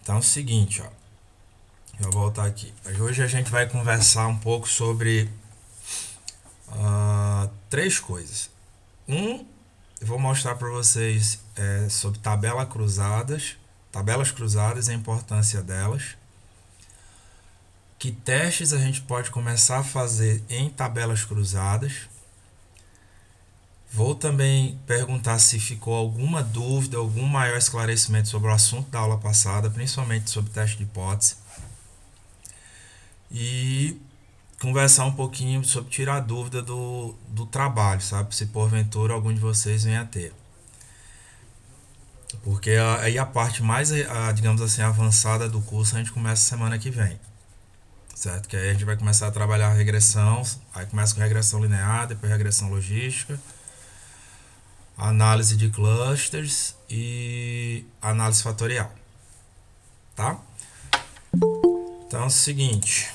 Então é o seguinte, ó. Eu vou voltar aqui. Hoje a gente vai conversar um pouco sobre três coisas. Eu vou mostrar para vocês sobre tabelas cruzadas e a importância delas. Que testes a gente pode começar a fazer em tabelas cruzadas. Vou também perguntar se ficou alguma dúvida, algum maior esclarecimento sobre o assunto da aula passada, principalmente sobre teste de hipótese. E conversar um pouquinho sobre tirar dúvida do trabalho, sabe? Se porventura algum de vocês venha a ter. Porque aí a parte mais, digamos assim, avançada do curso a gente começa semana que vem. Certo? Que aí a gente vai começar a trabalhar a regressão, aí começa com regressão linear, depois regressão logística, análise de clusters e análise fatorial. Tá? Então é o seguinte,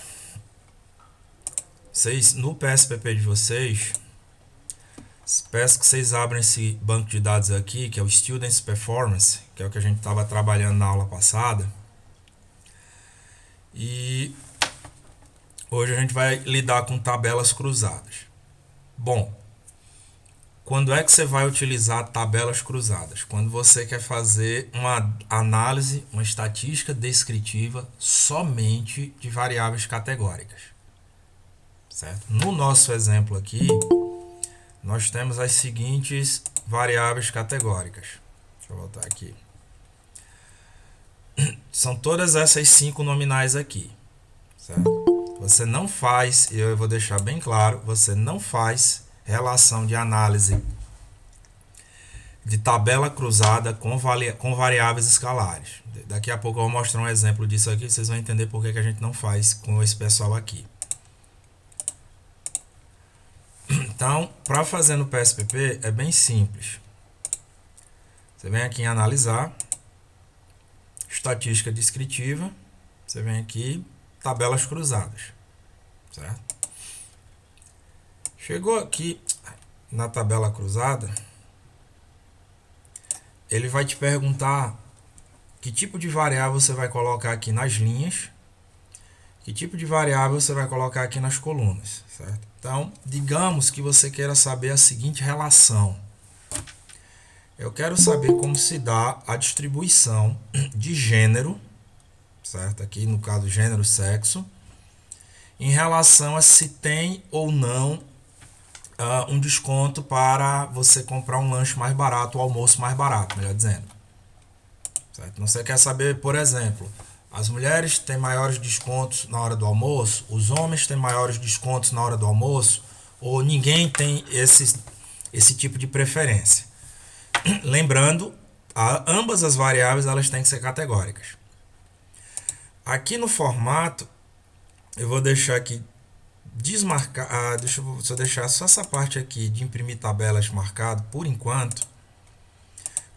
vocês, no PSPP de vocês, peço que vocês abram esse banco de dados aqui, que é o Students Performance, que é o que a gente estava trabalhando na aula passada. E hoje a gente vai lidar com tabelas cruzadas. Bom, quando é que você vai utilizar tabelas cruzadas? Quando você quer fazer uma análise, uma estatística descritiva somente de variáveis categóricas. Certo? No nosso exemplo aqui, nós temos as seguintes variáveis categóricas. Deixa eu voltar aqui. São todas essas 5 nominais aqui. Certo? Você não faz, eu vou deixar bem claro, você não faz relação de análise de tabela cruzada com variáveis escalares. Daqui a pouco eu vou mostrar um exemplo disso aqui, vocês vão entender por que a gente não faz com esse pessoal aqui. Então, para fazer no PSPP é bem simples. Você vem aqui em analisar, estatística descritiva, você vem aqui, tabelas cruzadas, certo? Chegou aqui na tabela cruzada, ele vai te perguntar que tipo de variável você vai colocar aqui nas linhas, que tipo de variável você vai colocar aqui nas colunas, certo? Então, digamos que você queira saber a seguinte relação. Eu quero saber como se dá a distribuição de gênero, certo? Aqui no caso gênero, sexo, em relação a se tem ou não um desconto para você comprar um lanche mais barato, o almoço mais barato, melhor dizendo. Certo? Então você quer saber, por exemplo, as mulheres têm maiores descontos na hora do almoço, os homens têm maiores descontos na hora do almoço, ou ninguém tem esse tipo de preferência. Lembrando, ambas as variáveis elas têm que ser categóricas. Aqui no formato, eu vou deixar aqui desmarcar, deixa eu deixar só essa parte aqui de imprimir tabelas marcado por enquanto.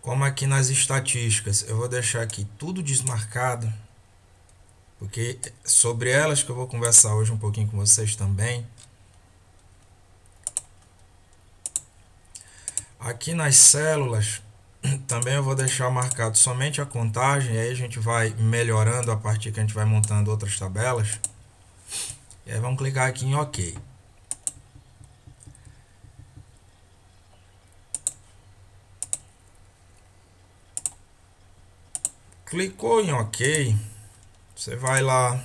Como aqui nas estatísticas, eu vou deixar aqui tudo desmarcado, porque sobre elas que eu vou conversar hoje um pouquinho com vocês também. Aqui nas células, também eu vou deixar marcado somente a contagem, e aí a gente vai melhorando a partir que a gente vai montando outras tabelas. E aí vamos clicar aqui em OK. Clicou em OK, você vai lá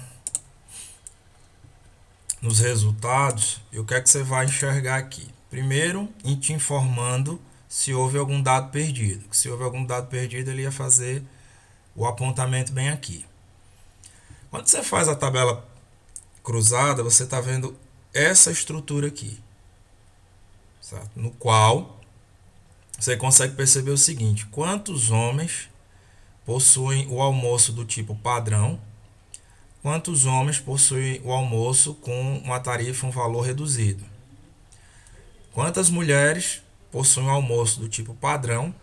nos resultados e o que é que você vai enxergar aqui? Primeiro, te informando se houve algum dado perdido. Se houve algum dado perdido, ele ia fazer o apontamento bem aqui. Quando você faz a tabela cruzada, você está vendo essa estrutura aqui, certo? No qual você consegue perceber o seguinte: quantos homens possuem o almoço do tipo padrão, quantos homens possuem o almoço com uma tarifa, um valor reduzido, quantas mulheres possuem o almoço do tipo padrão,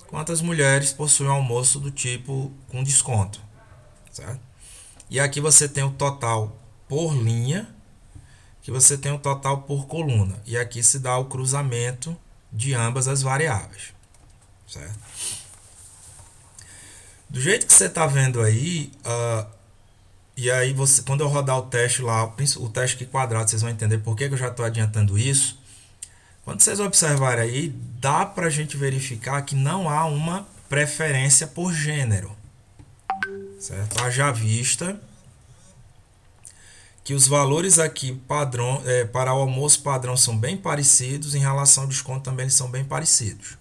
quantas mulheres possuem o almoço do tipo com desconto, certo? E aqui você tem o total por linha, que você tem o total por coluna, e aqui se dá o cruzamento de ambas as variáveis, certo? Do jeito que você está vendo aí, e aí você, quando eu rodar o teste lá, o teste aqui quadrado, vocês vão entender por que eu já estou adiantando isso. Quando vocês observarem aí, dá para a gente verificar que não há uma preferência por gênero, certo? Haja vista que os valores aqui padrão, para o almoço padrão são bem parecidos, em relação ao desconto também eles são bem parecidos,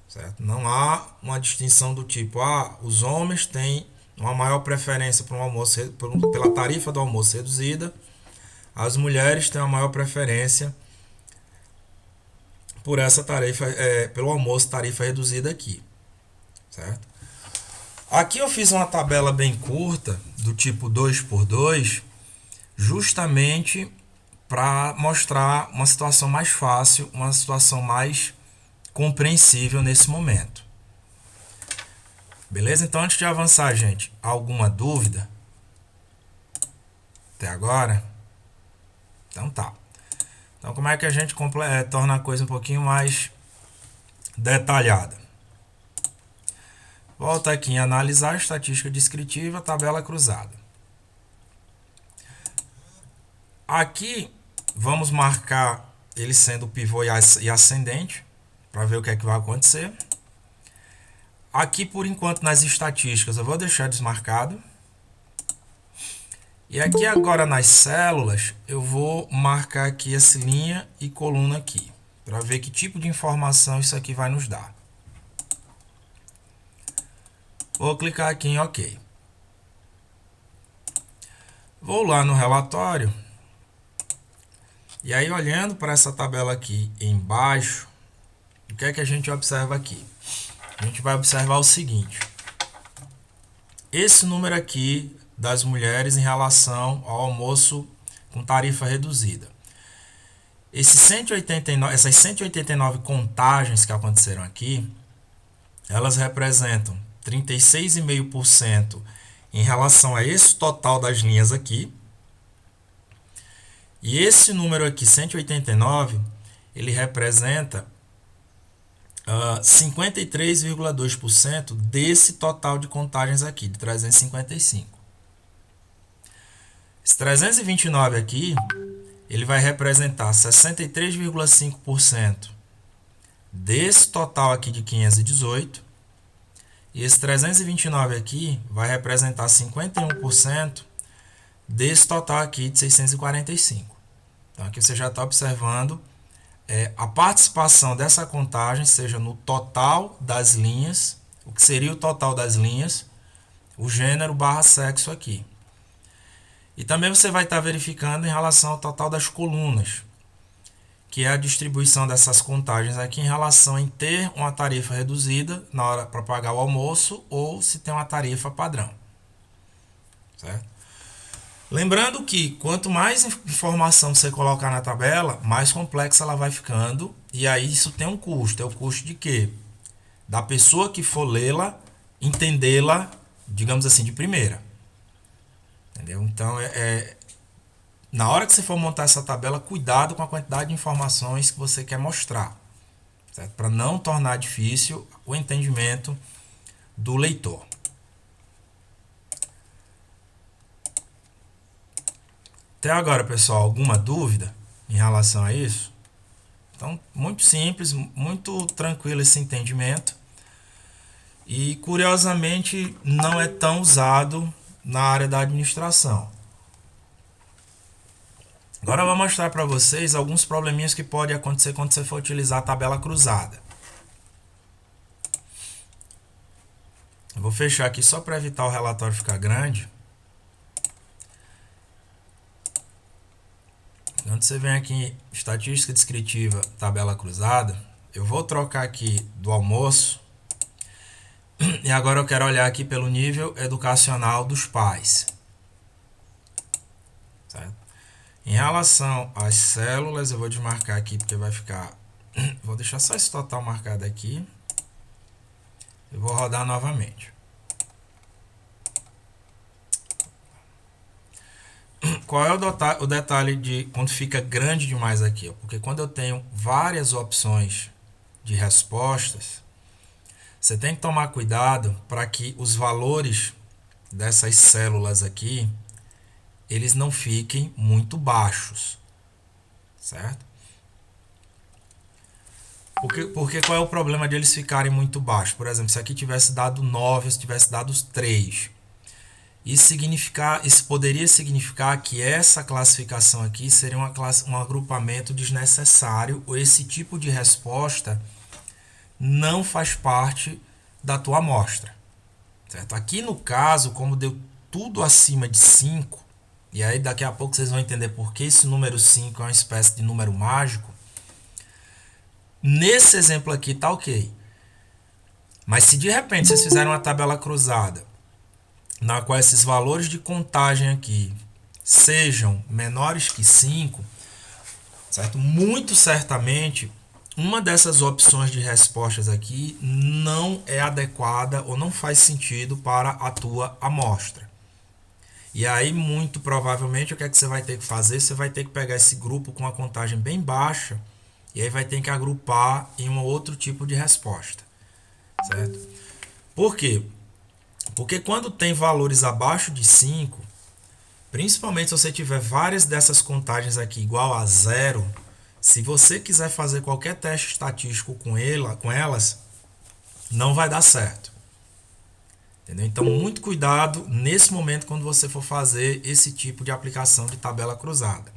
certo? Não há uma distinção do tipo, os homens têm uma maior preferência por um almoço, pela tarifa do almoço reduzida, as mulheres têm uma maior preferência por essa tarifa, pelo almoço tarifa reduzida aqui, certo? Aqui eu fiz uma tabela bem curta, do tipo 2x2, justamente para mostrar uma situação mais fácil, uma situação mais compreensível nesse momento. Beleza? Então, antes de avançar, gente, alguma dúvida? Até agora? Então tá. Então, como é que a gente torna a coisa um pouquinho mais detalhada? Volta aqui em analisar estatística descritiva, tabela cruzada. Aqui vamos marcar ele sendo pivô e ascendente, para ver o que é que vai acontecer. Aqui, por enquanto, nas estatísticas, eu vou deixar desmarcado. E aqui agora nas células, eu vou marcar aqui essa linha e coluna aqui, para ver que tipo de informação isso aqui vai nos dar. Vou clicar aqui em OK. Vou lá no relatório. E aí, olhando para essa tabela aqui embaixo, o que é que a gente observa aqui? A gente vai observar o seguinte. Esse número aqui das mulheres em relação ao almoço com tarifa reduzida. Essas 189 contagens que aconteceram aqui, elas representam 36,5% em relação a esse total das linhas aqui. E esse número aqui, 189, ele representa 53,2% desse total de contagens aqui, de 355. Esse 329 aqui, ele vai representar 63,5% desse total aqui de 518. E esse 329 aqui vai representar 51% desse total aqui de 645. Então aqui você já está observando a participação dessa contagem, seja no total das linhas, o que seria o total das linhas, o gênero / sexo aqui. E também você vai estar verificando em relação ao total das colunas, que é a distribuição dessas contagens aqui em relação em ter uma tarifa reduzida na hora para pagar o almoço ou se tem uma tarifa padrão. Certo? Lembrando que quanto mais informação você colocar na tabela, mais complexa ela vai ficando, e aí isso tem um custo. É o custo de quê? Da pessoa que for lê-la, entendê-la, digamos assim, de primeira. Entendeu? Então, na hora que você for montar essa tabela, cuidado com a quantidade de informações que você quer mostrar, para não tornar difícil o entendimento do leitor. Até agora, pessoal, alguma dúvida em relação a isso? Então, muito simples, muito tranquilo esse entendimento. E, curiosamente, não é tão usado na área da administração. Agora eu vou mostrar para vocês alguns probleminhas que podem acontecer quando você for utilizar a tabela cruzada. Eu vou fechar aqui só para evitar o relatório ficar grande. Quando você vem aqui em estatística descritiva, tabela cruzada, eu vou trocar aqui do almoço. E agora eu quero olhar aqui pelo nível educacional dos pais. Certo? Em relação às células, eu vou desmarcar aqui porque vai ficar... Vou deixar só esse total marcado aqui. Eu vou rodar novamente. Qual é o detalhe de quando fica grande demais aqui? Porque quando eu tenho várias opções de respostas, Você tem que tomar cuidado para que os valores dessas células aqui, eles não fiquem muito baixos, certo? Porque qual é o problema de eles ficarem muito baixos? Por exemplo, se aqui tivesse dado 9, se tivesse dado 3, isso poderia significar que essa classificação aqui seria um agrupamento desnecessário, ou esse tipo de resposta não faz parte da tua amostra. Certo? Aqui no caso, como deu tudo acima de 5, e aí daqui a pouco vocês vão entender por que esse número 5 é uma espécie de número mágico. Nesse exemplo aqui tá ok. Mas se de repente vocês fizerem uma tabela cruzada, na qual esses valores de contagem aqui sejam menores que 5, certo? Muito certamente uma dessas opções de respostas aqui não é adequada ou não faz sentido para a tua amostra. E aí, muito provavelmente, o que é que você vai ter que fazer? Você vai ter que pegar esse grupo com a contagem bem baixa e aí vai ter que agrupar em um outro tipo de resposta, certo? Por quê? Porque quando tem valores abaixo de 5, principalmente se você tiver várias dessas contagens aqui igual a 0, se você quiser fazer qualquer teste estatístico com elas, não vai dar certo. Entendeu? Então, muito cuidado nesse momento quando você for fazer esse tipo de aplicação de tabela cruzada.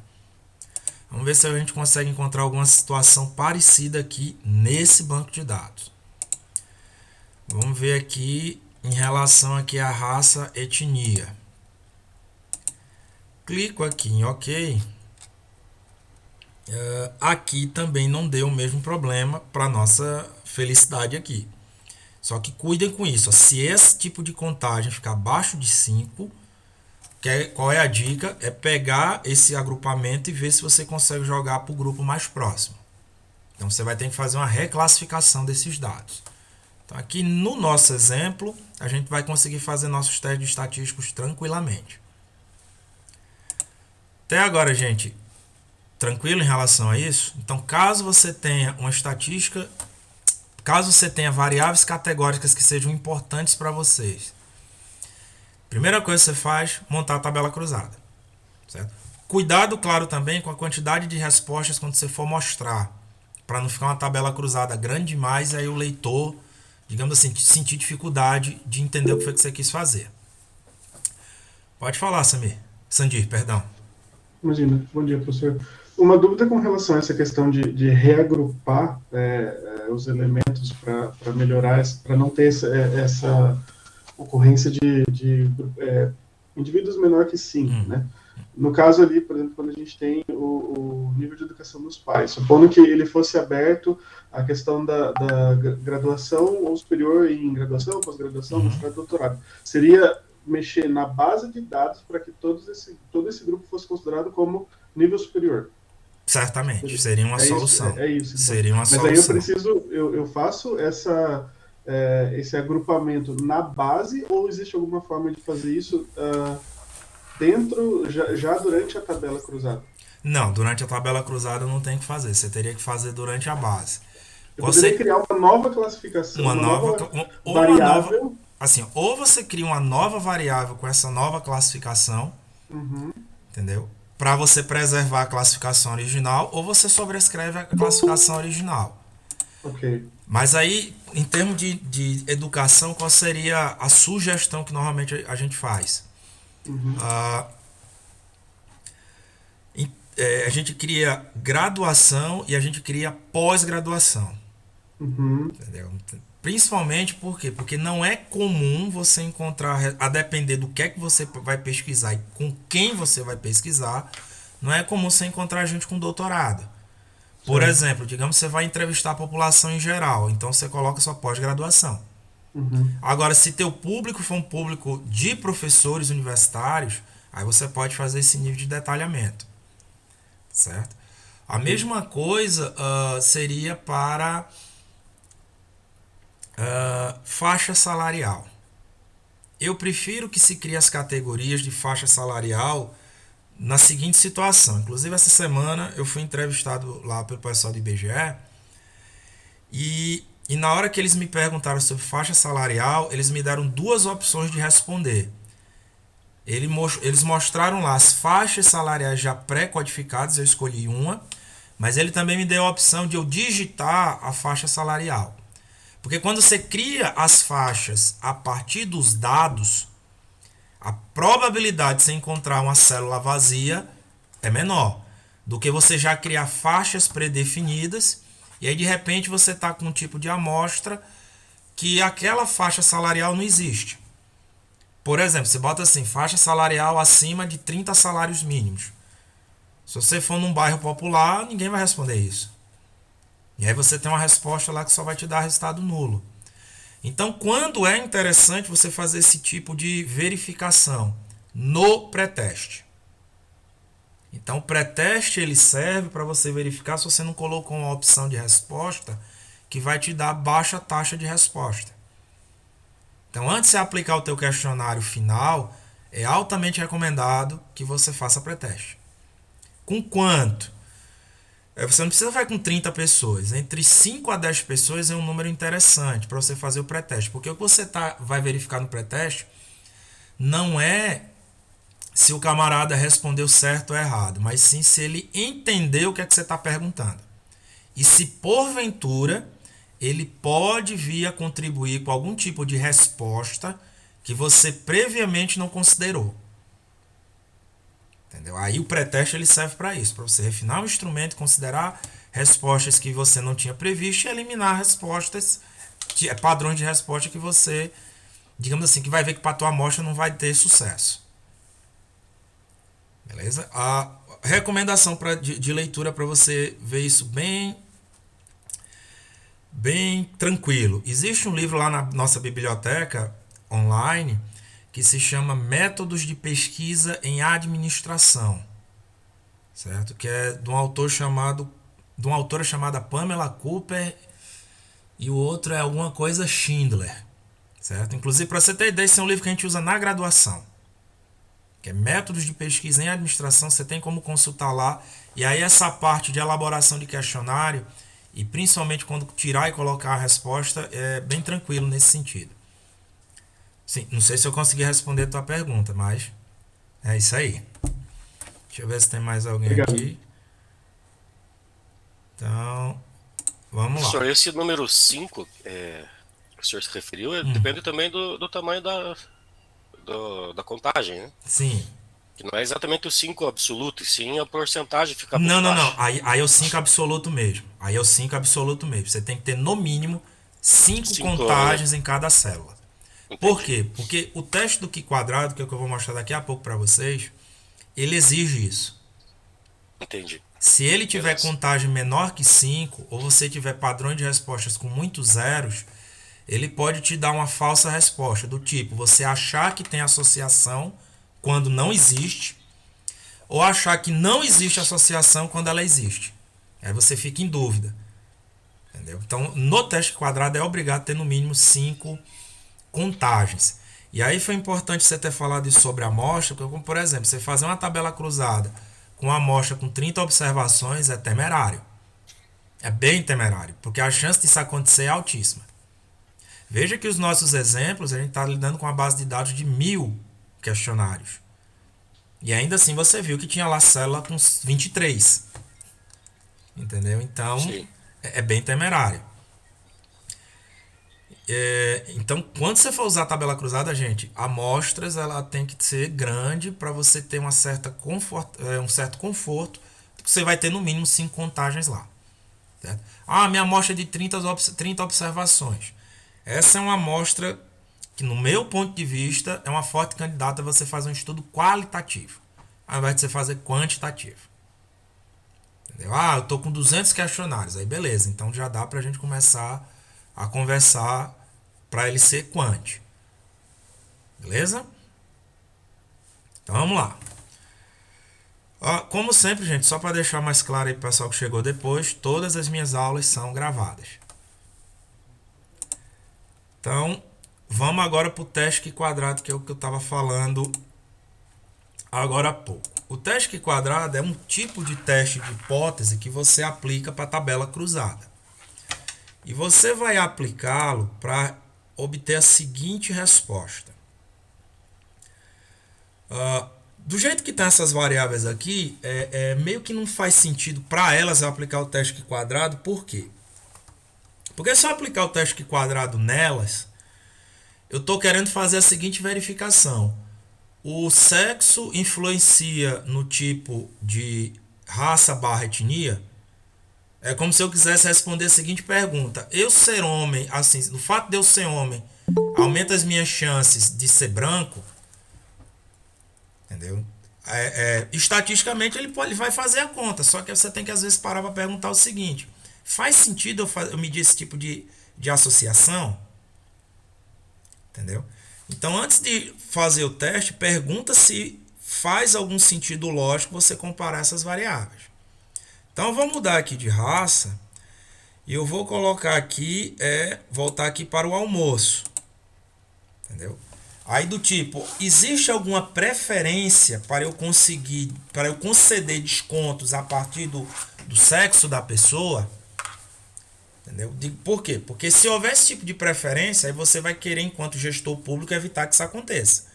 Vamos ver se a gente consegue encontrar alguma situação parecida aqui nesse banco de dados. Vamos ver aqui em relação aqui à raça, etnia. Clico aqui em OK. Aqui também não deu o mesmo problema para nossa felicidade aqui. Só que cuidem com isso. Se esse tipo de contagem ficar abaixo de 5, qual é a dica? É pegar esse agrupamento e ver se você consegue jogar para o grupo mais próximo. Então você vai ter que fazer uma reclassificação desses dados. Então aqui no nosso exemplo, a gente vai conseguir fazer nossos testes estatísticos tranquilamente. Até agora, gente, tranquilo em relação a isso? Então, caso você tenha uma estatística, caso você tenha variáveis categóricas que sejam importantes para vocês, primeira coisa que você faz, montar a tabela cruzada, certo? Cuidado, claro, também com a quantidade de respostas quando você for mostrar, para não ficar uma tabela cruzada grande demais e aí o leitor, digamos assim, sentir dificuldade de entender o que foi que você quis fazer. Pode falar, Sandir, perdão. Imagina, bom dia, professor. Uma dúvida com relação a essa questão de reagrupar os elementos para melhorar, para não ter essa ocorrência de indivíduos menor que 5, né? No caso ali, por exemplo, quando a gente tem o nível de educação dos pais, supondo que ele fosse aberto à questão da graduação ou superior em graduação, pós-graduação, mestrado, doutorado, seria mexer na base de dados para que todo esse grupo fosse considerado como nível superior. Certamente, seria uma solução. Isso. Então. Seria uma Mas solução. aí eu faço esse agrupamento na base ou existe alguma forma de fazer isso dentro, já durante a tabela cruzada? Não, durante a tabela cruzada não tem que fazer. Você teria que fazer durante a base. Eu poderia criar uma nova classificação, uma nova variável. Assim, ou você cria uma nova variável com essa nova classificação, entendeu? Para você preservar a classificação original, ou você sobrescreve a classificação original. Ok. Mas aí, em termos de educação, qual seria a sugestão que normalmente a gente faz? A gente cria graduação e a gente cria pós-graduação. Entendeu? Principalmente por quê? Porque não é comum você encontrar, a depender do que é que você vai pesquisar e com quem você vai pesquisar, não é comum você encontrar gente com doutorado. Por exemplo, digamos que você vai entrevistar a população em geral, então você coloca sua pós-graduação. Agora, se teu público for um público de professores universitários, aí você pode fazer esse nível de detalhamento. Certo? A mesma coisa seria para faixa salarial. Eu prefiro que se crie as categorias de faixa salarial na seguinte situação. Inclusive, essa semana eu fui entrevistado lá pelo pessoal do IBGE e E na hora que eles me perguntaram sobre faixa salarial, eles me deram duas opções de responder. Eles mostraram lá as faixas salariais já pré-codificadas, eu escolhi uma, mas ele também me deu a opção de eu digitar a faixa salarial. Porque quando você cria as faixas a partir dos dados, a probabilidade de você encontrar uma célula vazia é menor do que você já criar faixas predefinidas e aí de repente você está com um tipo de amostra que aquela faixa salarial não existe. Por exemplo, você bota assim, faixa salarial acima de 30 salários mínimos. Se você for num bairro popular, ninguém vai responder isso. E aí você tem uma resposta lá que só vai te dar resultado nulo. Então, quando é interessante você fazer esse tipo de verificação no pré-teste? Então, o pré-teste ele serve para você verificar se você não colocou uma opção de resposta que vai te dar baixa taxa de resposta. Então, antes de você aplicar o teu questionário final, é altamente recomendado que você faça pré-teste. Com quanto? Você não precisa fazer com 30 pessoas. Entre 5 a 10 pessoas é um número interessante para você fazer o pré-teste. Porque o que você vai verificar no pré-teste não é se o camarada respondeu certo ou errado, mas sim se ele entendeu o que é que você está perguntando. E se porventura ele pode vir a contribuir com algum tipo de resposta que você previamente não considerou. Entendeu? Aí o pré-teste ele serve para isso, para você refinar o instrumento, considerar respostas que você não tinha previsto e eliminar respostas, padrões de resposta que você, digamos assim, que vai ver que para a tua amostra não vai ter sucesso. Beleza? A recomendação de leitura para você ver isso bem tranquilo. Existe um livro lá na nossa biblioteca online que se chama Métodos de Pesquisa em Administração, certo? Que é de uma autora chamada Pamela Cooper e o outro é alguma coisa Schindler, certo? Inclusive, para você ter ideia, esse é um livro que a gente usa na graduação, que é Métodos de Pesquisa em Administração, você tem como consultar lá. E aí essa parte de elaboração de questionário, e principalmente quando tirar e colocar a resposta, é bem tranquilo nesse sentido. Sim, não sei se eu consegui responder a tua pergunta, mas é isso aí. Deixa eu ver se tem mais alguém Obrigado. aqui. Então, vamos lá. Professor, esse número 5 que o senhor se referiu, depende também do tamanho da contagem, né? Sim. Que não é exatamente o 5 absoluto, e sim a porcentagem fica por Não. baixo. Aí é o 5 absoluto mesmo. Aí é o 5 absoluto mesmo. Você tem que ter no mínimo 5 contagens em cada célula. Entendi. Por quê? Porque o teste do Q quadrado, que é o que eu vou mostrar daqui a pouco para vocês, ele exige isso. Entendi. Se ele tiver contagem menor que 5, ou você tiver padrões de respostas com muitos zeros, ele pode te dar uma falsa resposta, do tipo, você achar que tem associação quando não existe, ou achar que não existe associação quando ela existe. Aí você fica em dúvida. Entendeu? Então, no teste quadrado é obrigado a ter no mínimo 5 contagens. E aí foi importante você ter falado isso sobre a amostra, porque, como, por exemplo, você fazer uma tabela cruzada com uma amostra com 30 observações é temerário. É bem temerário, porque a chance disso acontecer é altíssima. Veja que os nossos exemplos, a gente está lidando com uma base de dados de 1000 questionários. E ainda assim você viu que tinha lá célula com 23. Entendeu? Então, é bem temerário. Então, quando você for usar a tabela cruzada, gente, amostras ela tem que ser grande para você ter um certo conforto, porque você vai ter no mínimo 5 contagens lá. Certo? Minha amostra é de 30 observações. Essa é uma amostra que, no meu ponto de vista, é uma forte candidata a você fazer um estudo qualitativo, ao invés de você fazer quantitativo. Entendeu? Eu estou com 200 questionários, aí beleza, então já dá para a gente começar a conversar para ele ser quant. Beleza? Então vamos lá. Como sempre, gente, só para deixar mais claro aí para o pessoal que chegou depois, todas as minhas aulas são gravadas. Então, vamos agora para o teste Q quadrado, que é o que eu estava falando agora há pouco. O teste Q quadrado é um tipo de teste de hipótese que você aplica para a tabela cruzada. E você vai aplicá-lo para obter a seguinte resposta. Do jeito que tem essas variáveis aqui, meio que não faz sentido para elas eu aplicar o teste quadrado. Por quê? Porque se eu aplicar o teste quadrado nelas, eu estou querendo fazer a seguinte verificação. O sexo influencia no tipo de raça/etnia? É como se eu quisesse responder a seguinte pergunta. Eu ser homem, assim, o fato de eu ser homem aumenta as minhas chances de ser branco? Entendeu? Estatisticamente ele vai fazer a conta, só que você tem que às vezes parar para perguntar o seguinte: faz sentido eu medir esse tipo de associação? Entendeu? Então, antes de fazer o teste, pergunta se faz algum sentido lógico você comparar essas variáveis. Então, eu vou mudar aqui de raça e eu vou colocar aqui, voltar aqui para o almoço. Entendeu? Aí do tipo, existe alguma preferência para eu conceder descontos a partir do sexo da pessoa? Entendeu? Por quê? Porque se houver esse tipo de preferência, aí você vai querer, enquanto gestor público, evitar que isso aconteça.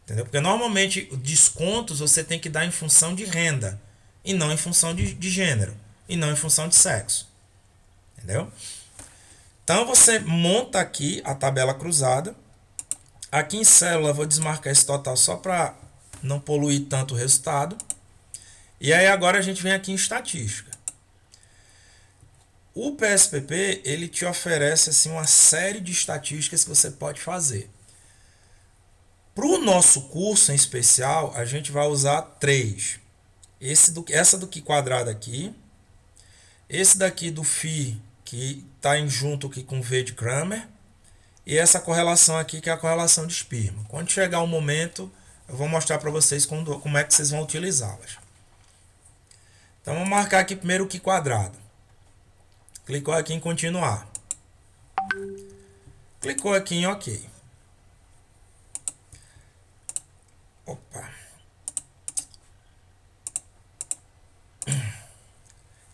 Entendeu? Porque normalmente descontos você tem que dar em função de renda, e não em função de gênero, e não em função de sexo. Entendeu? Então você monta aqui a tabela cruzada. Aqui em célula eu vou desmarcar esse total só para não poluir tanto o resultado. E aí agora a gente vem aqui em estatística. O PSPP, ele te oferece assim, uma série de estatísticas que você pode fazer. Para o nosso curso em especial, a gente vai usar 3. Essa do Q quadrado aqui. Esse daqui do Φ, que está junto aqui com V de Cramer. E essa correlação aqui, que é a correlação de Spearman. Quando chegar o momento, eu vou mostrar para vocês como é que vocês vão utilizá-las. Então, vamos marcar aqui primeiro o Q quadrado. Clicou aqui em continuar. Clicou aqui em OK. Opa.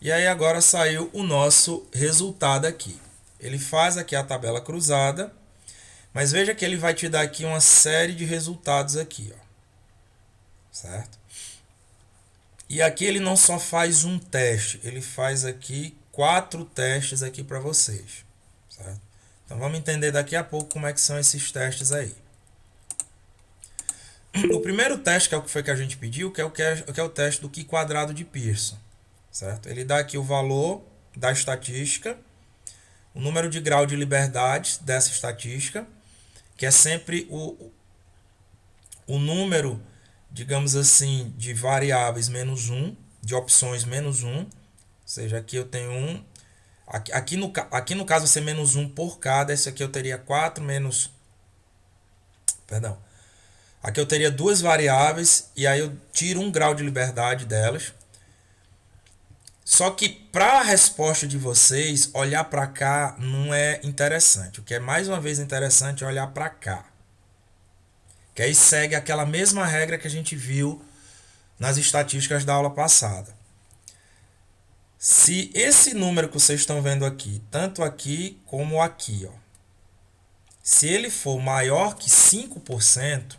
E aí agora saiu o nosso resultado aqui. Ele faz aqui a tabela cruzada, mas veja que ele vai te dar aqui uma série de resultados aqui, ó. Certo? E aqui ele não só faz um teste, ele faz aqui 4 testes aqui para vocês, certo? Então vamos entender daqui a pouco como é que são esses testes aí. O primeiro teste, que é o que foi que a gente pediu, que é o teste do Q quadrado de Pearson, certo? Ele dá aqui o valor da estatística, o número de grau de liberdade dessa estatística, que é sempre o número, digamos assim, de variáveis menos 1, de opções menos 1. Ou seja, aqui eu tenho 1. Aqui no caso vai ser menos 1 por cada. Esse aqui eu teria 4 menos... Perdão. Aqui eu teria 2 variáveis e aí eu tiro 1 grau de liberdade delas. Só que para a resposta de vocês, olhar para cá não é interessante. O que é mais uma vez interessante é olhar para cá. Que aí segue aquela mesma regra que a gente viu nas estatísticas da aula passada. Se esse número que vocês estão vendo aqui, tanto aqui como aqui, ó, se ele for maior que 5%,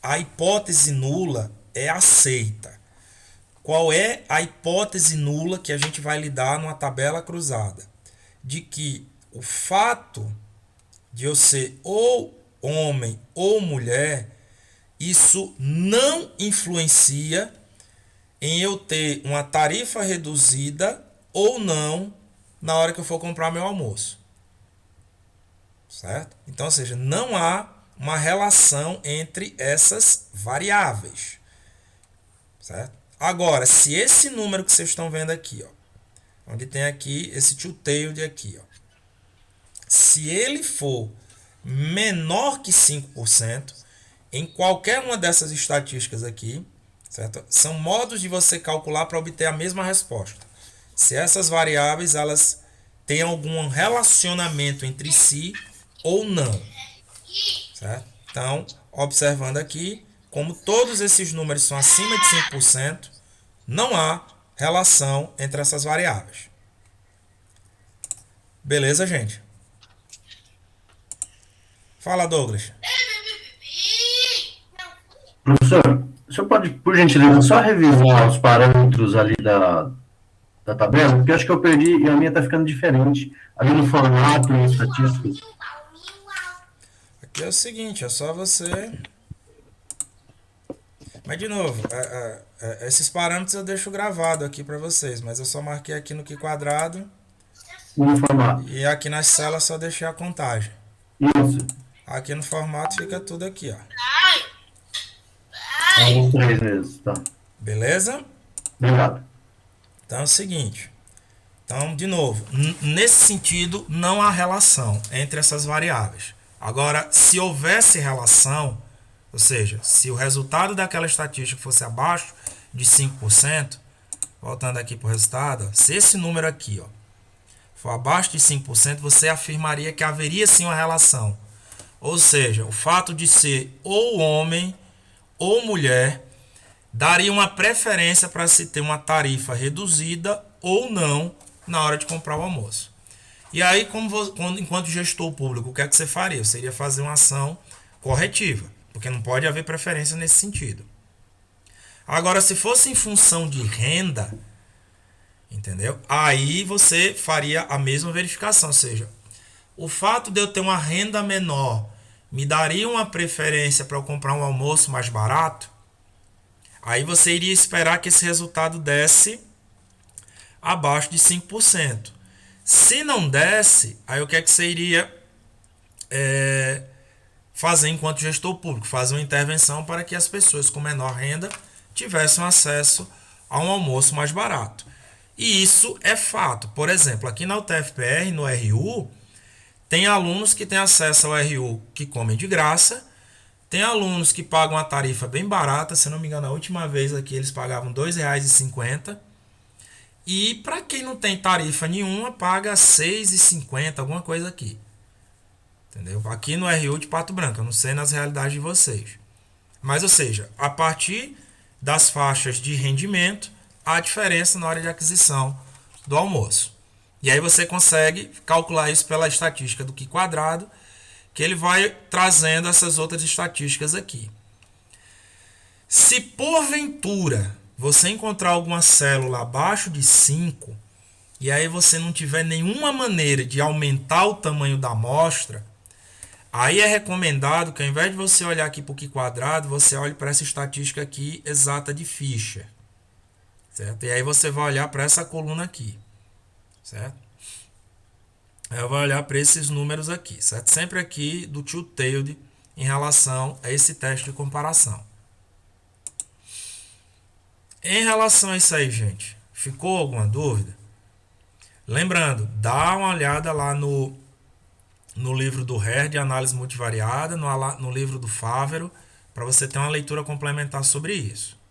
a hipótese nula é aceita. Qual é a hipótese nula que a gente vai lidar numa tabela cruzada? De que o fato de eu ser ou homem ou mulher, isso não influencia em eu ter uma tarifa reduzida ou não na hora que eu for comprar meu almoço. Certo? Então, ou seja, não há uma relação entre essas variáveis. Certo? Agora, se esse número que vocês estão vendo aqui, ó, onde tem aqui esse two-tailed aqui, ó, se ele for menor que 5%, em qualquer uma dessas estatísticas aqui, certo? São modos de você calcular para obter a mesma resposta. Se essas variáveis elas têm algum relacionamento entre si ou não. Certo? Então, observando aqui, como todos esses números são acima de 5%, não há relação entre essas variáveis. Beleza, gente? Fala, Douglas. Professor, o senhor pode, por gentileza, só revisar os parâmetros ali da tabela? Porque eu acho que eu perdi e a minha está ficando diferente ali no formato, nas estatísticas. Aqui é o seguinte, é só você... Mas, de novo, esses parâmetros eu deixo gravado aqui para vocês, mas eu só marquei aqui no que quadrado No formato. e aqui nas celas só deixei a contagem. Isso. Aqui no formato fica tudo aqui, ó. São os 3 vezes, tá. Beleza? Obrigado. Então é o seguinte. Então, de novo, nesse sentido, não há relação entre essas variáveis. Agora, se houvesse relação, ou seja, se o resultado daquela estatística fosse abaixo de 5%, voltando aqui para o resultado, se esse número aqui for abaixo de 5%, você afirmaria que haveria sim uma relação. Ou seja, o fato de ser ou homem ou mulher daria uma preferência para se ter uma tarifa reduzida ou não na hora de comprar o almoço. E aí, enquanto gestor público, o que é que você faria? Você iria fazer uma ação corretiva, porque não pode haver preferência nesse sentido. Agora, se fosse em função de renda, entendeu? Aí você faria a mesma verificação, ou seja, o fato de eu ter uma renda menor me daria uma preferência para eu comprar um almoço mais barato? Aí você iria esperar que esse resultado desse abaixo de 5%. Se não desse, aí o que é que você iria fazer enquanto gestor público? Fazer uma intervenção para que as pessoas com menor renda tivessem acesso a um almoço mais barato. E isso é fato. Por exemplo, aqui na UTFPR, no RU, tem alunos que têm acesso ao RU que comem de graça. Tem alunos que pagam a tarifa bem barata. Se não me engano, a última vez aqui eles pagavam R$ 2,50. E para quem não tem tarifa nenhuma, paga R$ 6,50, alguma coisa aqui. Entendeu? Aqui no RU de Pato Branco, eu não sei nas realidades de vocês. Mas, ou seja, a partir das faixas de rendimento, há diferença na hora de aquisição do almoço. E aí você consegue calcular isso pela estatística do Q quadrado, que ele vai trazendo essas outras estatísticas aqui. Se porventura você encontrar alguma célula abaixo de 5, e aí você não tiver nenhuma maneira de aumentar o tamanho da amostra, aí é recomendado que ao invés de você olhar aqui para o Q quadrado, você olhe para essa estatística aqui exata de Fischer. Certo? E aí você vai olhar para essa coluna aqui. Certo? Aí eu vou olhar para esses números aqui. Certo? Sempre aqui do two-tailed em relação a esse teste de comparação. Em relação a isso aí, gente, ficou alguma dúvida? Lembrando, dá uma olhada lá no livro do Herr de análise multivariada, no livro do Fávero, para você ter uma leitura complementar sobre isso.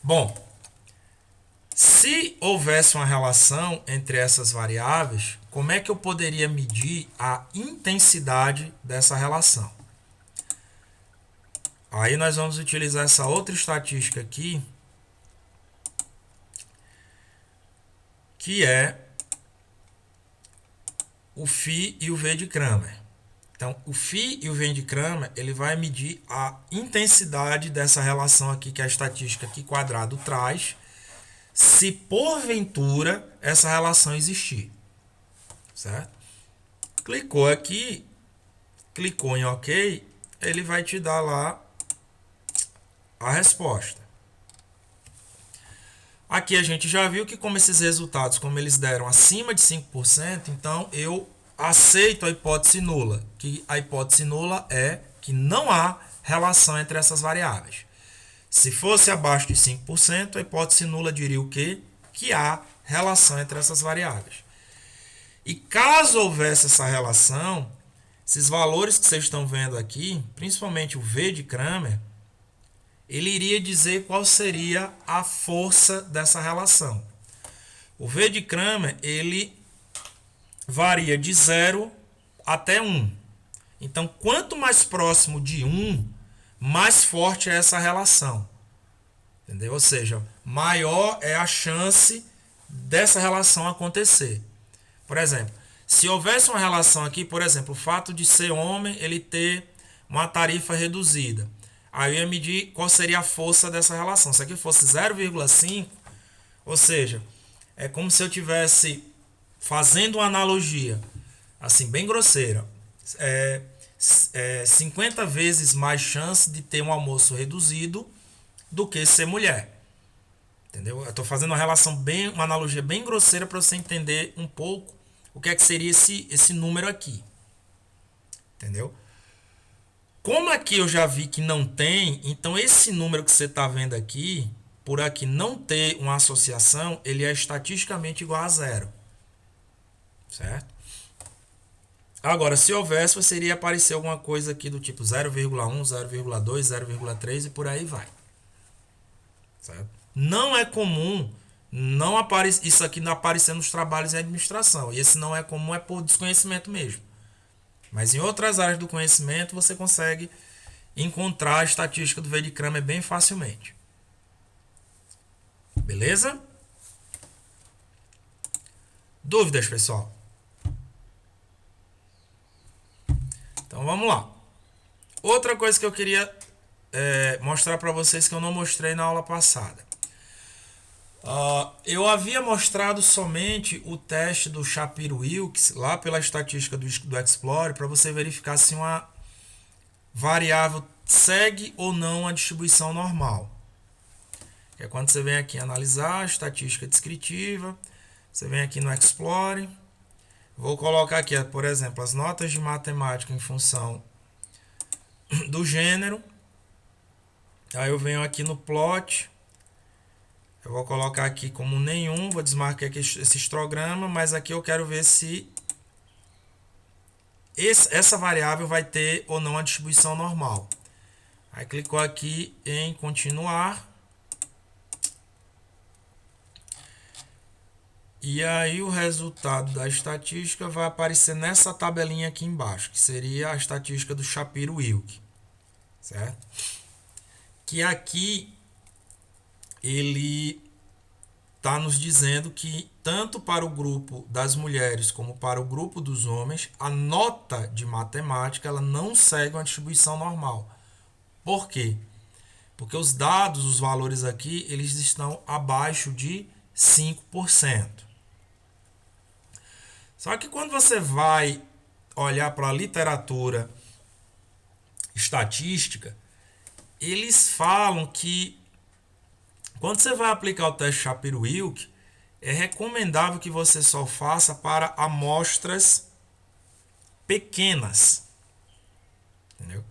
Bom, se houvesse uma relação entre essas variáveis, como é que eu poderia medir a intensidade dessa relação? Aí nós vamos utilizar essa outra estatística aqui, que é o φ e o V de Kramer. Então, o φ e o V de Kramer, ele vai medir a intensidade dessa relação aqui que a estatística Q quadrado traz, se porventura essa relação existir. Certo? Clicou aqui, clicou em OK, ele vai te dar lá a resposta. Aqui a gente já viu que como esses resultados, como eles deram acima de 5%, então eu aceito a hipótese nula. Que a hipótese nula é que não há relação entre essas variáveis. Se fosse abaixo de 5%, a hipótese nula diria o quê? Que há relação entre essas variáveis. E caso houvesse essa relação, esses valores que vocês estão vendo aqui, principalmente o V de Kramer, ele iria dizer qual seria a força dessa relação. O V de Kramer, ele varia de 0 até 1. Então, quanto mais próximo de 1, mais forte é essa relação. Entendeu? Ou seja, maior é a chance dessa relação acontecer. Por exemplo, se houvesse uma relação aqui, por exemplo, o fato de ser homem, ele ter uma tarifa reduzida. Aí eu ia medir qual seria a força dessa relação. Se aqui fosse 0,5, ou seja, é como se eu tivesse fazendo uma analogia, assim, bem grosseira. 50 vezes mais chance de ter um almoço reduzido do que ser mulher. Entendeu? Eu estou fazendo uma analogia bem grosseira para você entender um pouco o que é que seria esse número aqui. Entendeu? Como aqui eu já vi que não tem, então esse número que você está vendo aqui, por aqui não ter uma associação, ele é estatisticamente igual a zero. Certo? Agora, se houvesse, seria aparecer alguma coisa aqui do tipo 0,1, 0,2, 0,3 e por aí vai. Certo? Não é comum isso aqui não aparecer nos trabalhos de administração. E esse não é comum, é por desconhecimento mesmo. Mas em outras áreas do conhecimento você consegue encontrar a estatística do V de Kramer bem facilmente. Beleza? Dúvidas, pessoal? Então vamos lá. Outra coisa que eu queria mostrar para vocês que eu não mostrei na aula passada. Eu havia mostrado somente o teste do Shapiro-Wilks lá pela estatística do Explorer para você verificar se uma variável segue ou não a distribuição normal. Que é quando você vem aqui analisar a estatística descritiva, você vem aqui no Explorer, vou colocar aqui, por exemplo, as notas de matemática em função do gênero. Aí eu venho aqui no plot, eu vou colocar aqui como nenhum, vou desmarcar aqui esse histograma, mas aqui eu quero ver se essa variável vai ter ou não a distribuição normal. Aí clicou aqui em continuar. E aí o resultado da estatística vai aparecer nessa tabelinha aqui embaixo, que seria a estatística do Shapiro-Wilk, certo? Que aqui ele está nos dizendo que tanto para o grupo das mulheres como para o grupo dos homens, a nota de matemática ela não segue uma distribuição normal. Por quê? Porque os dados, os valores aqui, eles estão abaixo de 5%. Só que quando você vai olhar para a literatura estatística, eles falam que quando você vai aplicar o teste Shapiro-Wilk, é recomendável que você só faça para amostras pequenas. Entendeu?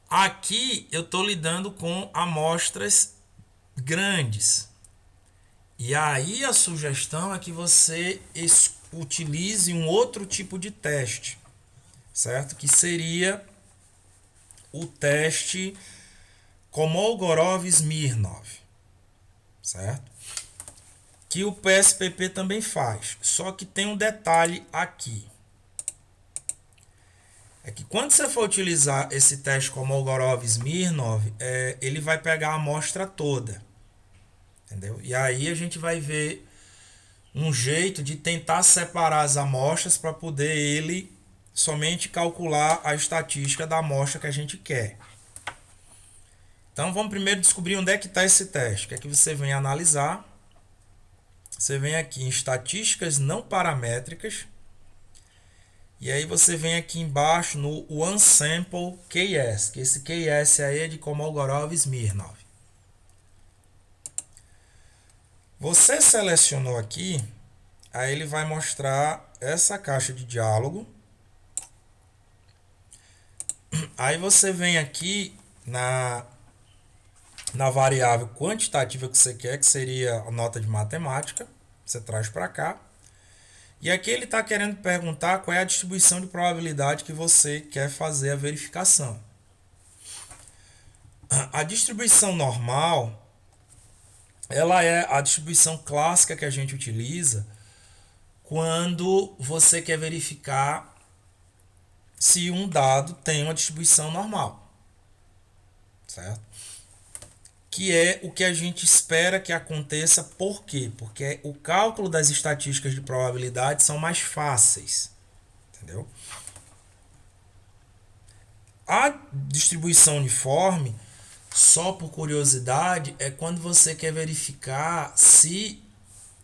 Aqui eu estou lidando com amostras grandes. E aí a sugestão é que você utilize um outro tipo de teste, certo? Que seria o teste Kolmogorov-Smirnov, certo? Que o PSPP também faz, só que tem um detalhe aqui. É que quando você for utilizar esse teste Kolmogorov-Smirnov, ele vai pegar a amostra toda, entendeu? E aí a gente vai ver um jeito de tentar separar as amostras para poder ele somente calcular a estatística da amostra que a gente quer. Então vamos primeiro descobrir onde é que está esse teste. Que é que você vem analisar. Você vem aqui em estatísticas não paramétricas. E aí você vem aqui embaixo no OneSample KS. Que esse KS aí é de Kolmogorov-Smirnov. Você selecionou aqui, aí ele vai mostrar essa caixa de diálogo. Aí você vem aqui na variável quantitativa que você quer, que seria a nota de matemática. Você traz para cá. E aqui ele está querendo perguntar qual é a distribuição de probabilidade que você quer fazer a verificação. A distribuição normal, ela é a distribuição clássica que a gente utiliza quando você quer verificar se um dado tem uma distribuição normal, certo? que é o que a gente espera que aconteça. Por quê? Porque o cálculo das estatísticas de probabilidade são mais fáceis. Entendeu? A distribuição uniforme, só por curiosidade, é quando você quer verificar se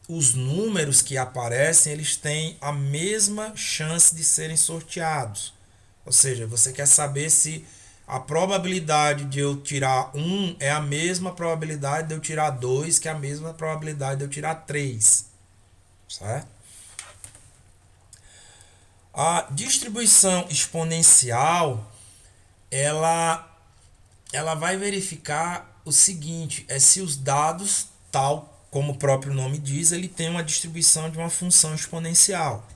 os números que aparecem eles têm a mesma chance de serem sorteados. Ou seja, você quer saber se a probabilidade de eu tirar 1 é a mesma probabilidade de eu tirar 2, que é a mesma probabilidade de eu tirar 3. Certo? A distribuição exponencial, ela vai verificar o seguinte, é se os dados, tal como o próprio nome diz, ele tem uma distribuição de uma função exponencial,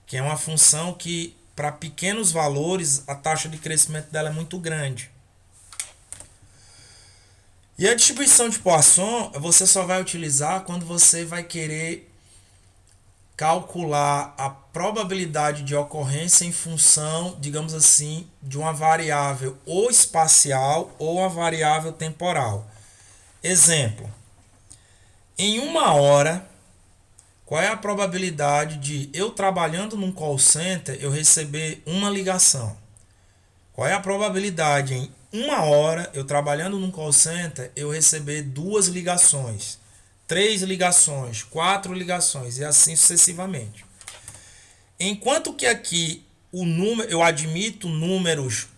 que é uma função que, para pequenos valores, a taxa de crescimento dela é muito grande. E a distribuição de Poisson, você só vai utilizar quando você vai querer calcular a probabilidade de ocorrência em função, digamos assim, de uma variável ou espacial ou uma variável temporal. Exemplo, em 1 hora, qual é a probabilidade de eu trabalhando num call center eu receber uma ligação? Qual é a probabilidade em 1 hora eu trabalhando num call center eu receber 2 ligações? 3 ligações, 4 ligações e assim sucessivamente. Enquanto que aqui o número, eu admito números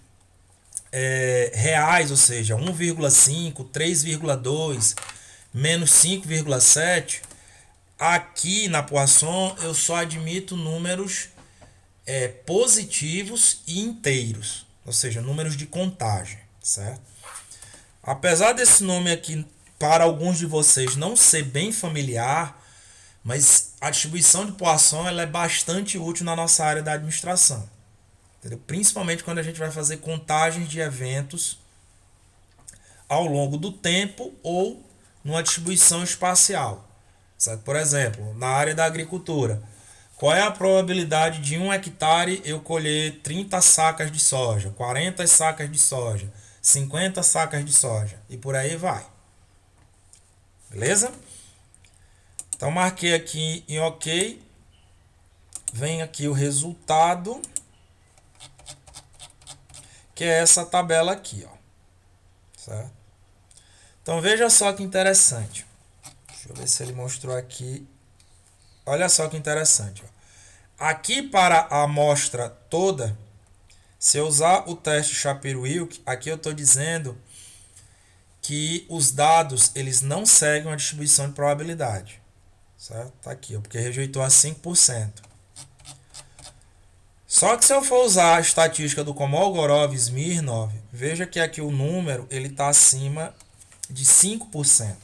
reais, ou seja, 1,5, 3,2, menos 5,7, aqui na Poisson eu só admito números positivos e inteiros, ou seja, números de contagem, certo? Apesar desse nome aqui para alguns de vocês não ser bem familiar, mas a distribuição de Poisson ela é bastante útil na nossa área da administração. Entendeu? Principalmente quando a gente vai fazer contagens de eventos ao longo do tempo ou numa distribuição espacial. Certo? Por exemplo, na área da agricultura, qual é a probabilidade de 1 hectare eu colher 30 sacas de soja, 40 sacas de soja, 50 sacas de soja e por aí vai. Beleza? Então marquei aqui em OK. Vem aqui o resultado, que é essa tabela aqui, ó. Certo? Então veja só que interessante. Deixa eu ver se ele mostrou aqui. Olha só que interessante, ó. Aqui para a amostra toda, se eu usar o teste Shapiro-Wilk, aqui eu estou dizendo que os dados eles não seguem a distribuição de probabilidade. Certo? Tá aqui, ó, porque rejeitou a 5%. Só que se eu for usar a estatística do Kolmogorov-Smirnov, veja que aqui o número ele está acima de 5%.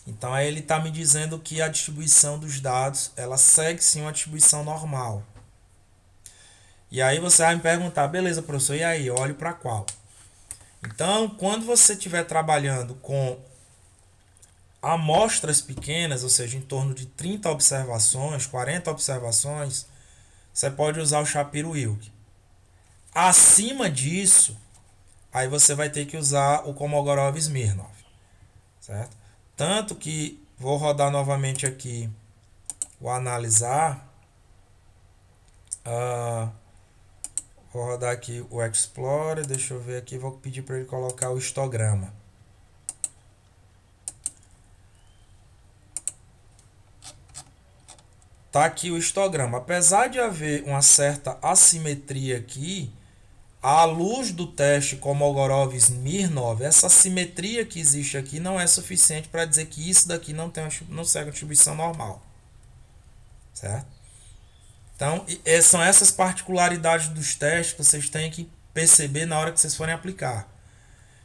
Então aí ele está me dizendo que a distribuição dos dados ela segue sim uma distribuição normal. E aí você vai me perguntar, beleza, professor, e aí? Eu olho para qual? Então, quando você estiver trabalhando com amostras pequenas, ou seja, em torno de 30 observações, 40 observações, você pode usar o Shapiro-Wilk. Acima disso, aí você vai ter que usar o Kolmogorov-Smirnov. Certo? Tanto que vou rodar novamente aqui o analisar. Vou rodar aqui o Explorer. Deixa eu ver aqui. Vou pedir para ele colocar o histograma. Tá aqui o histograma. Apesar de haver uma certa assimetria aqui, à luz do teste Kolmogorov-Smirnov, essa assimetria que existe aqui não é suficiente para dizer que isso daqui não segue a distribuição normal. Certo? Então, são essas particularidades dos testes que vocês têm que perceber na hora que vocês forem aplicar.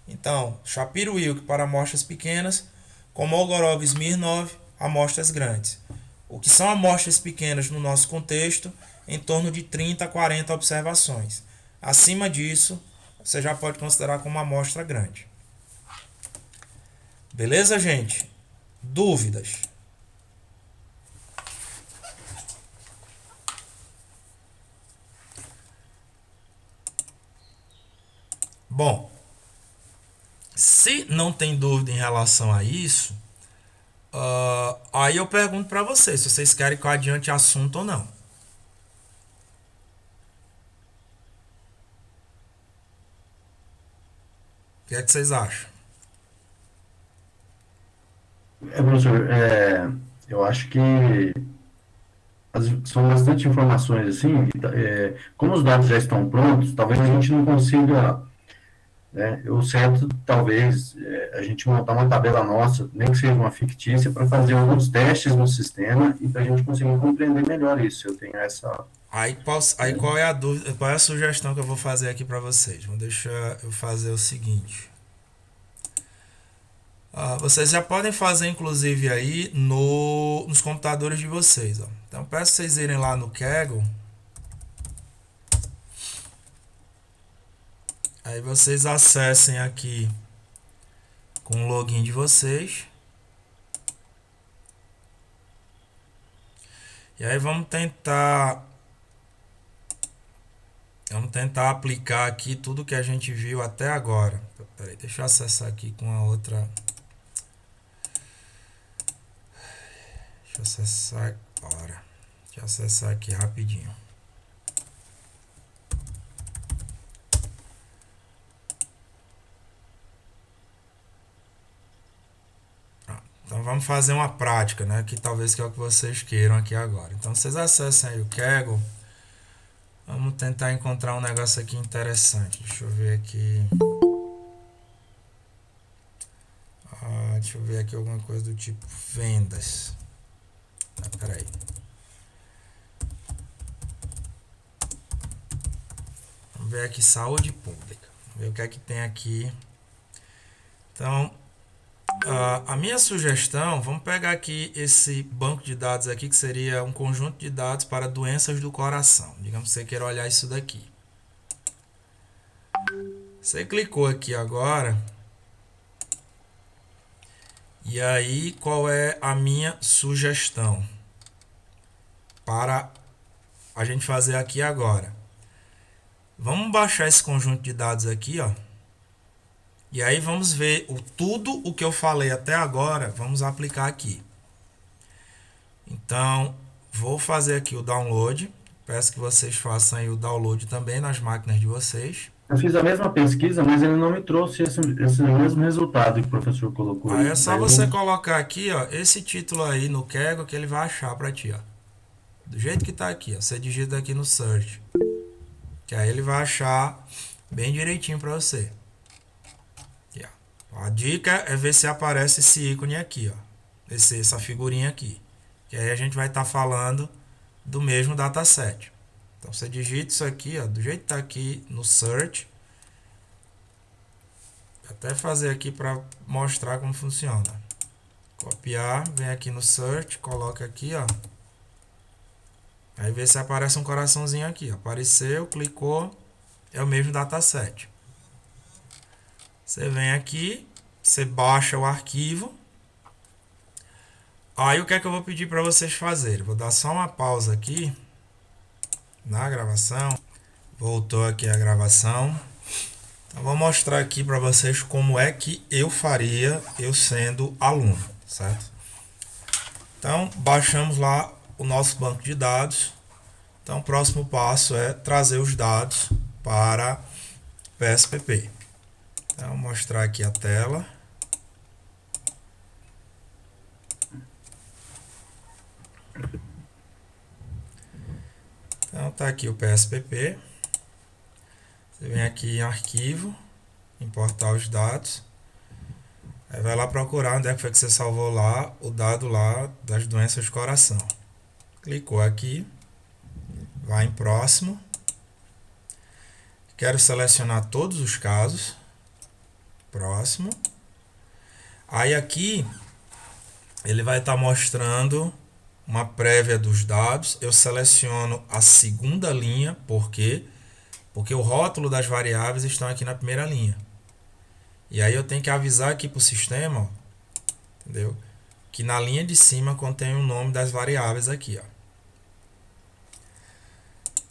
Então, Shapiro-Wilk para amostras pequenas, Kolmogorov-Smirnov, amostras grandes. O que são amostras pequenas no nosso contexto? Em torno de 30 a 40 observações. Acima disso, você já pode considerar como uma amostra grande. Beleza, gente? Dúvidas? Bom, Se não tem dúvida em relação a isso, aí eu pergunto para vocês se vocês querem que eu adiante assunto ou não. O que é que vocês acham? Professor, eu acho que são bastante informações assim, como os dados já estão prontos, talvez a gente não consiga, né, o certo talvez a gente montar uma tabela nossa, nem que seja uma fictícia, para fazer alguns testes no sistema e para a gente conseguir compreender melhor isso. Eu tenho essa... Aí qual é a dúvida, qual é a sugestão que eu vou fazer aqui para vocês? Vou deixar eu fazer o seguinte. Vocês já podem fazer, inclusive, aí nos computadores de vocês. Ó. Então, peço vocês irem lá no Kaggle. Aí vocês acessem aqui com o login de vocês. E aí vamos tentar aplicar aqui tudo que a gente viu até agora. Peraí, deixa eu acessar aqui com a outra... Deixa eu acessar aqui rapidinho. Então vamos fazer uma prática, né? Que talvez que é o que vocês queiram aqui agora. Então vocês acessem aí o Kaggle. Vamos tentar encontrar um negócio aqui interessante. Deixa eu ver aqui. Deixa eu ver aqui alguma coisa do tipo vendas. Peraí. Vamos ver aqui saúde pública. Vamos ver o que é que tem aqui. Então, a minha sugestão, vamos pegar aqui esse banco de dados aqui, que seria um conjunto de dados para doenças do coração. Digamos que você queira olhar isso daqui. Você clicou aqui agora. E aí, qual é a minha sugestão para a gente fazer aqui agora? Vamos baixar esse conjunto de dados aqui, ó. E aí vamos ver tudo o que eu falei até agora, vamos aplicar aqui. Então, vou fazer aqui o download. Peço que vocês façam aí o download também nas máquinas de vocês. Eu fiz a mesma pesquisa, mas ele não me trouxe esse mesmo resultado que o professor colocou. Aí é só você colocar aqui, ó, esse título aí no Kaggle que ele vai achar para ti, ó. Do jeito que tá aqui, ó. Você digita aqui no search. Que aí ele vai achar bem direitinho para você. Aqui, ó. A dica é ver se aparece esse ícone aqui, ó. Essa figurinha aqui. Que aí a gente vai estar falando do mesmo dataset. Então você digita isso aqui, ó, do jeito que tá aqui no search. Vou até fazer aqui para mostrar como funciona. Copiar, vem aqui no search, coloca aqui, ó. Aí vê se aparece um coraçãozinho aqui. Apareceu, clicou, é o mesmo dataset. Você vem aqui, você baixa o arquivo. Aí o que é que eu vou pedir para vocês fazerem? Vou dar só uma pausa aqui na gravação. Voltou aqui a gravação. Então vou mostrar aqui para vocês como é que eu faria eu sendo aluno, certo? Então baixamos lá o nosso banco de dados. Então o próximo passo é trazer os dados para PSPP. Então vou mostrar aqui a tela. Então tá aqui o PSPP. Você vem aqui em arquivo, importar os dados. Aí vai lá procurar onde é que foi que você salvou lá o dado lá das doenças do coração. Clicou aqui, vai em próximo. Quero selecionar todos os casos. Próximo. Aí aqui ele vai estar mostrando uma prévia dos dados. Eu seleciono a segunda linha, por quê? Porque o rótulo das variáveis estão aqui na primeira linha. E aí eu tenho que avisar aqui para o sistema, ó, entendeu? Que na linha de cima contém o nome das variáveis aqui, ó.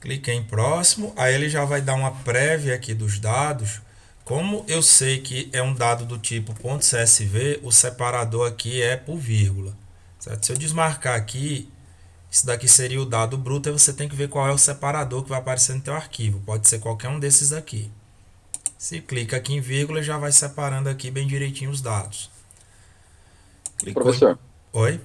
Cliquei em próximo, aí ele já vai dar uma prévia aqui dos dados Como eu sei que é um dado do tipo .csv, o separador aqui é por vírgula. Certo? Se eu desmarcar aqui, isso daqui seria o dado bruto, e você tem que ver qual é o separador que vai aparecer no teu arquivo. Pode ser qualquer um desses aqui. Se clica aqui em vírgula, já vai separando aqui bem direitinho os dados. Clicou Professor, Oi?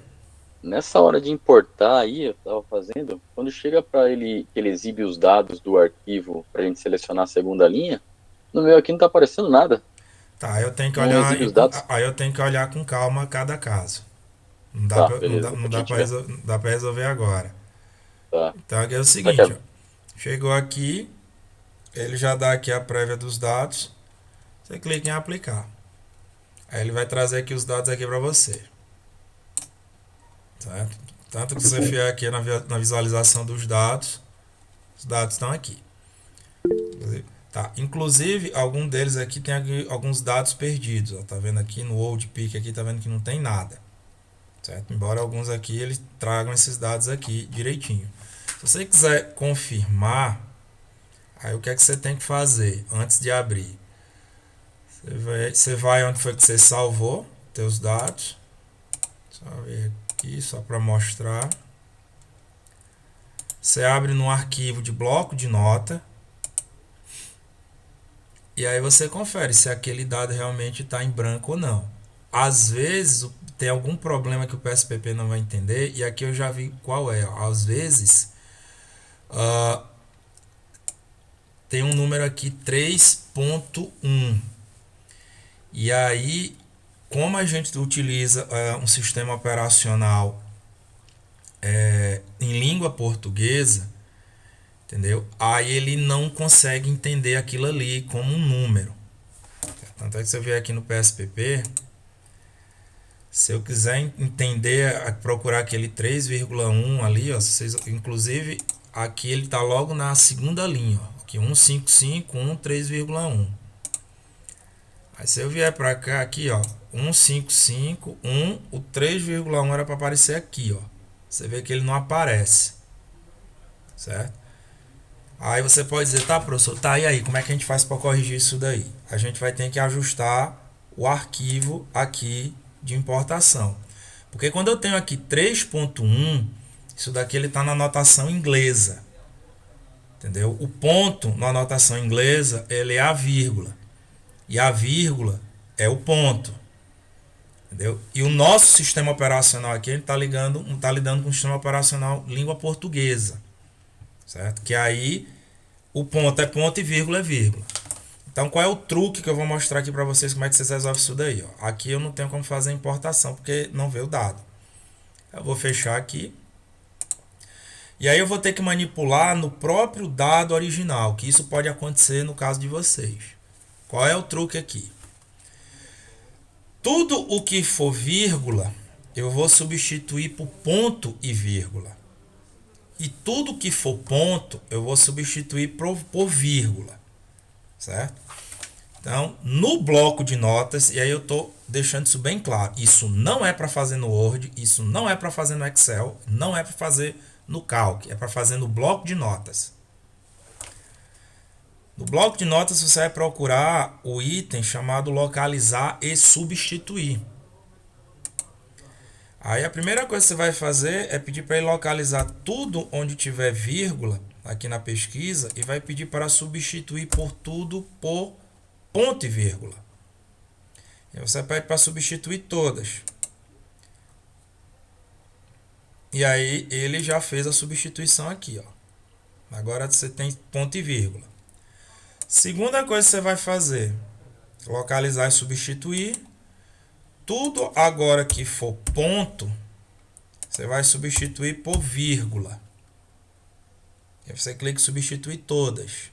nessa hora de importar aí, eu estava fazendo, quando chega para ele, que ele exibe os dados do arquivo para a gente selecionar a segunda linha, no meu aqui não está aparecendo nada. Tá, eu tenho que Não olhar, exibe os dados? aí eu tenho que olhar com calma cada caso. Não dá Tá, pra, beleza, não depois a dá gente pra vê. não dá pra resolver agora. Tá. Então aqui é o Só que seguinte, ó. Chegou aqui, ele já dá aqui a prévia dos dados. Você clica em aplicar. Aí ele vai trazer aqui os dados aqui para você. Certo? Tanto que você vier aqui na visualização dos dados, os dados estão aqui. Tá. Inclusive, algum deles aqui tem aqui alguns dados perdidos. Ó. Tá vendo aqui no Old Peak aqui, tá vendo que não tem nada. Certo? Embora alguns aqui eles tragam esses dados aqui direitinho. Se você quiser confirmar, aí o que é que você tem que fazer antes de abrir? Você vai onde foi que você salvou teus dados. Só ver aqui, só para mostrar. Você abre no arquivo de bloco de nota. E aí você confere se aquele dado realmente está em branco ou não. Às vezes tem algum problema que o PSPP não vai entender. E aqui eu já vi qual é. Às vezes tem um número aqui 3.1. E aí, como a gente utiliza um sistema operacional em língua portuguesa, entendeu? Aí ele não consegue entender aquilo ali como um número. Tanto é que você vê aqui no PSPP, se eu quiser entender, procurar aquele 3,1 ali, ó, vocês, inclusive aqui ele está logo na segunda linha, ó, aqui 155, 3,1. Aí se eu vier para cá, aqui, ó, 155, o 3,1 era para aparecer aqui, ó. Você vê que ele não aparece. Certo? Aí você pode dizer, tá, professor, tá, e aí, como é que a gente faz para corrigir isso daí? A gente vai ter que ajustar o arquivo aqui de importação. Porque quando eu tenho aqui 3.1, isso daqui ele está na notação inglesa. Entendeu? O ponto na notação inglesa, ele é a vírgula. E a vírgula é o ponto. Entendeu? E o nosso sistema operacional aqui, ele está lidando com o sistema operacional língua portuguesa. Certo? Que aí o ponto é ponto e vírgula é vírgula. Então qual é o truque que eu vou mostrar aqui para vocês, como é que vocês resolvem isso daí? Ó. Aqui eu não tenho como fazer importação, porque não vê o dado. Eu vou fechar aqui. E aí eu vou ter que manipular no próprio dado original, que isso pode acontecer no caso de vocês. Qual é o truque aqui? Tudo o que for vírgula, eu vou substituir por ponto e vírgula. E tudo que for ponto, eu vou substituir por vírgula. Certo? Então, no bloco de notas, e aí eu estou deixando isso bem claro. Isso não é para fazer no Word, isso não é para fazer no Excel, não é para fazer no Calc, é para fazer no bloco de notas. No bloco de notas você vai procurar o item chamado localizar e substituir. Aí a primeira coisa que você vai fazer é pedir para ele localizar tudo onde tiver vírgula aqui na pesquisa e vai pedir para substituir por tudo por ponto e vírgula. E você pede para substituir todas. E aí ele já fez a substituição aqui, ó. Agora você tem ponto e vírgula. Segunda coisa que você vai fazer, localizar e substituir. Tudo agora que for ponto, você vai substituir por vírgula. Aí você clica em substituir todas.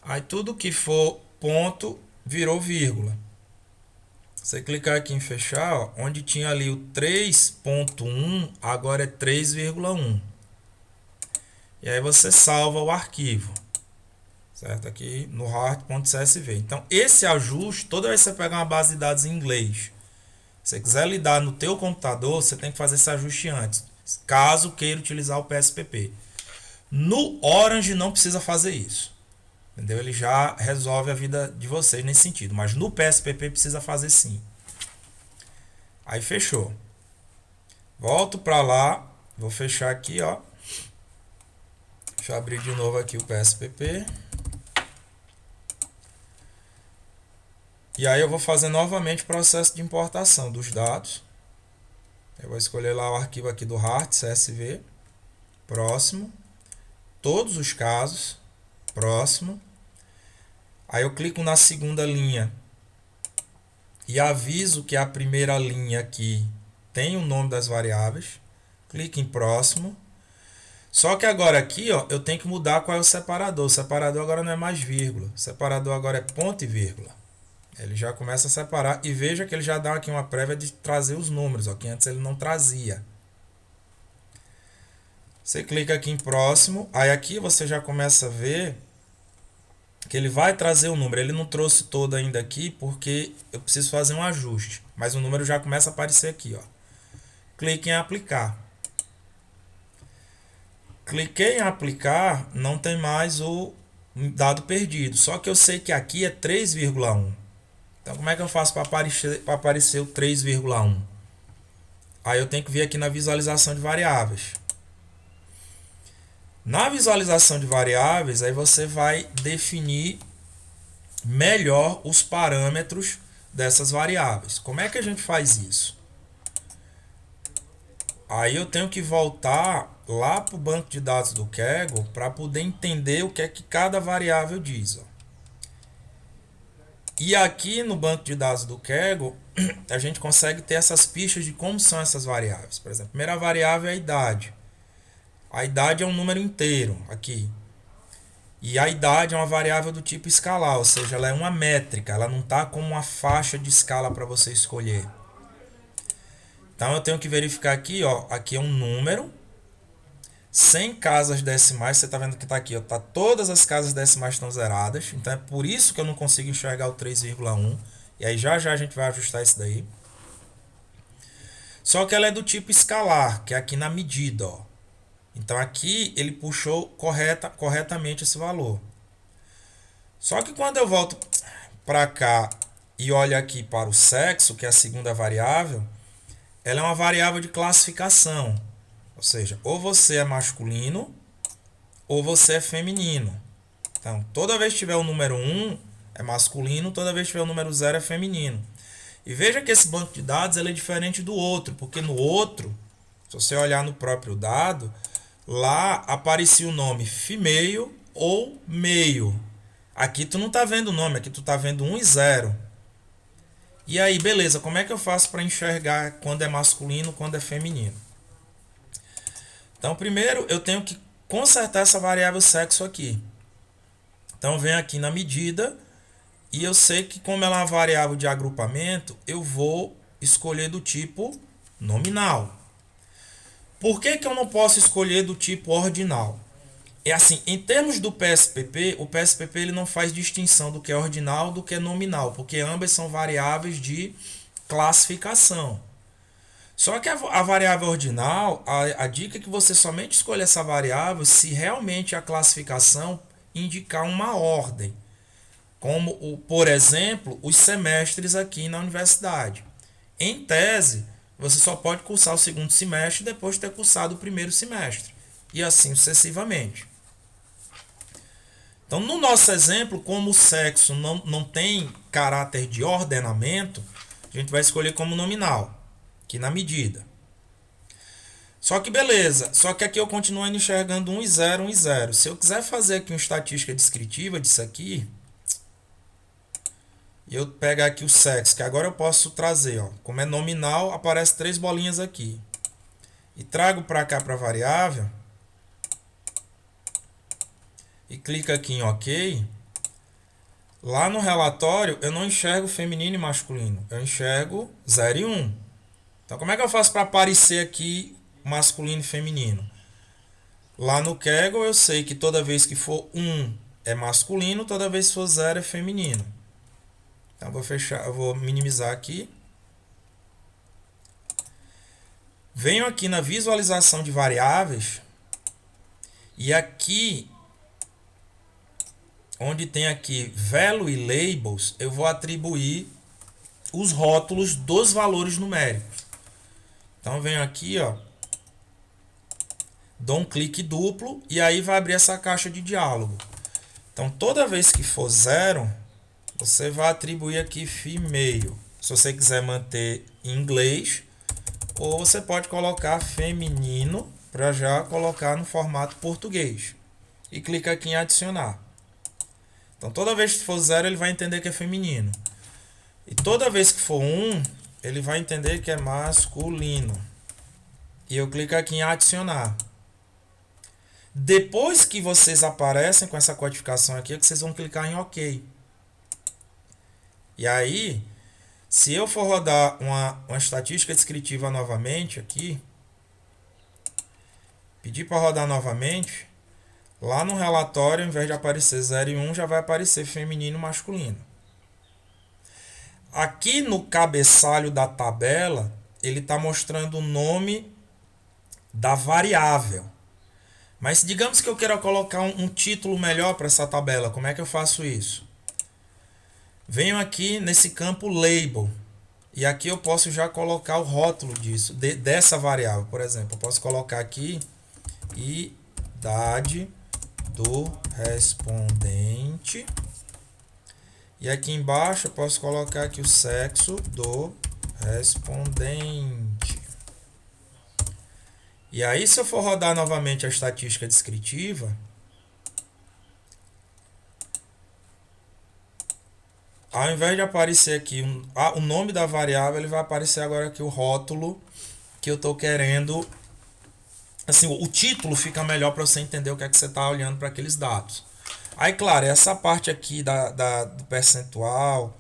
Aí tudo que for ponto virou vírgula. Você clicar aqui em fechar, ó, onde tinha ali o 3.1, agora é 3,1. E aí você salva o arquivo. Certo? Aqui no heart.csv. Então, esse ajuste, toda vez que você pegar uma base de dados em inglês, se você quiser lidar no teu computador, você tem que fazer esse ajuste antes, caso queira utilizar o PSPP. No Orange não precisa fazer isso. Entendeu? Ele já resolve a vida de vocês nesse sentido. Mas no PSPP precisa fazer sim. Aí fechou. Volto para lá. Vou fechar aqui, ó. Deixa eu abrir de novo aqui o PSPP. E aí eu vou fazer novamente o processo de importação dos dados. Eu vou escolher lá o arquivo aqui do Heart, CSV. Próximo. Todos os casos. Próximo. Aí eu clico na segunda linha. E aviso que a primeira linha aqui tem o nome das variáveis. Clique em próximo. Só que agora aqui, ó, eu tenho que mudar qual é o separador. O separador agora não é mais vírgula. O separador agora é ponto e vírgula. Ele já começa a separar e veja que ele já dá aqui uma prévia de trazer os números, ó, que antes ele não trazia. Você clica aqui em próximo, aí aqui você já começa a ver que ele vai trazer o número. Ele não trouxe todo ainda aqui porque eu preciso fazer um ajuste, mas o número já começa a aparecer aqui, ó. Clique em aplicar. Cliquei em aplicar, não tem mais o dado perdido, só que eu sei que aqui é 3,1. Então, como é que eu faço para aparecer o 3,1? Aí eu tenho que vir aqui na visualização de variáveis. Na visualização de variáveis, aí você vai definir melhor os parâmetros dessas variáveis. Como é que a gente faz isso? Aí eu tenho que voltar lá para o banco de dados do Kaggle para poder entender o que é que cada variável diz, ó. E aqui no banco de dados do Kaggle, a gente consegue ter essas pistas de como são essas variáveis. Por exemplo, a primeira variável é a idade. A idade é um número inteiro aqui. E a idade é uma variável do tipo escalar, ou seja, ela é uma métrica, ela não está como uma faixa de escala para você escolher. Então eu tenho que verificar aqui, ó, aqui é um número, sem casas decimais, você está vendo que está aqui, ó, tá, todas as casas decimais estão zeradas, então é por isso que eu não consigo enxergar o 3,1, e aí já já a gente vai ajustar isso daí. Só que ela é do tipo escalar, que é aqui na medida, ó. Então aqui ele puxou corretamente esse valor. Só que quando eu volto para cá e olho aqui para o sexo, que é a segunda variável, ela é uma variável de classificação. Ou seja, ou você é masculino ou você é feminino. Então, toda vez que tiver o número 1 é masculino, toda vez que tiver o número 0 é feminino. E veja que esse banco de dados ele é diferente do outro, porque no outro, se você olhar no próprio dado, lá aparecia o nome female ou male. Aqui tu não está vendo o nome, aqui tu está vendo 1 e 0. E aí, beleza, como é que eu faço para enxergar quando é masculino, quando é feminino? Então, primeiro eu tenho que consertar essa variável sexo aqui. Então, eu venho aqui na medida e eu sei que como ela é uma variável de agrupamento, eu vou escolher do tipo nominal. Por que que eu não posso escolher do tipo ordinal? É assim, em termos do PSPP, o PSPP ele não faz distinção do que é ordinal do que é nominal, porque ambas são variáveis de classificação. Só que a variável ordinal, a dica é que você somente escolha essa variável se realmente a classificação indicar uma ordem. Como, por exemplo, os semestres aqui na universidade. Em tese, você só pode cursar o segundo semestre depois de ter cursado o primeiro semestre. E assim sucessivamente. Então, no nosso exemplo, como o sexo não tem caráter de ordenamento, a gente vai escolher como nominal. Aqui na medida. Só que beleza. Só que aqui eu continuo ainda enxergando 1 e 0, 1 e 0. Se eu quiser fazer aqui uma estatística descritiva disso aqui, e eu pegar aqui o sexo, que agora eu posso trazer, ó, como é nominal, aparece 3 bolinhas aqui. E trago para cá para a variável. E clico aqui em OK. Lá no relatório eu não enxergo feminino e masculino. Eu enxergo 0 e 1. Então, como é que eu faço para aparecer aqui masculino e feminino? Lá no Kaggle eu sei que toda vez que for 1 é masculino, toda vez que for 0 é feminino. Então, eu vou minimizar aqui. Venho aqui na visualização de variáveis. E aqui onde tem aqui value e labels, eu vou atribuir os rótulos dos valores numéricos. Então eu venho aqui, ó, dou um clique duplo e aí vai abrir essa caixa de diálogo. Então toda vez que for 0, você vai atribuir aqui female. Se você quiser manter em inglês, ou você pode colocar feminino para já colocar no formato português. E clica aqui em adicionar. Então toda vez que for 0, ele vai entender que é feminino. E toda vez que for 1, ele vai entender que é masculino. E eu clico aqui em adicionar. Depois que vocês aparecem com essa codificação aqui, é que vocês vão clicar em OK. E aí, se eu for rodar uma estatística descritiva novamente aqui, pedir para rodar novamente, lá no relatório, ao invés de aparecer 0 e 1, já vai aparecer feminino e masculino. Aqui no cabeçalho da tabela, ele está mostrando o nome da variável. Mas digamos que eu queira colocar um título melhor para essa tabela. Como é que eu faço isso? Venho aqui nesse campo label. E aqui eu posso já colocar o rótulo disso, dessa variável. Por exemplo, eu posso colocar aqui idade do respondente. E aqui embaixo eu posso colocar aqui o sexo do respondente. E aí, se eu for rodar novamente a estatística descritiva, ao invés de aparecer aqui o nome da variável, ele vai aparecer agora aqui o rótulo que eu estou querendo. Assim, o título fica melhor para você entender o que é que você está olhando para aqueles dados. Aí, claro, essa parte aqui do percentual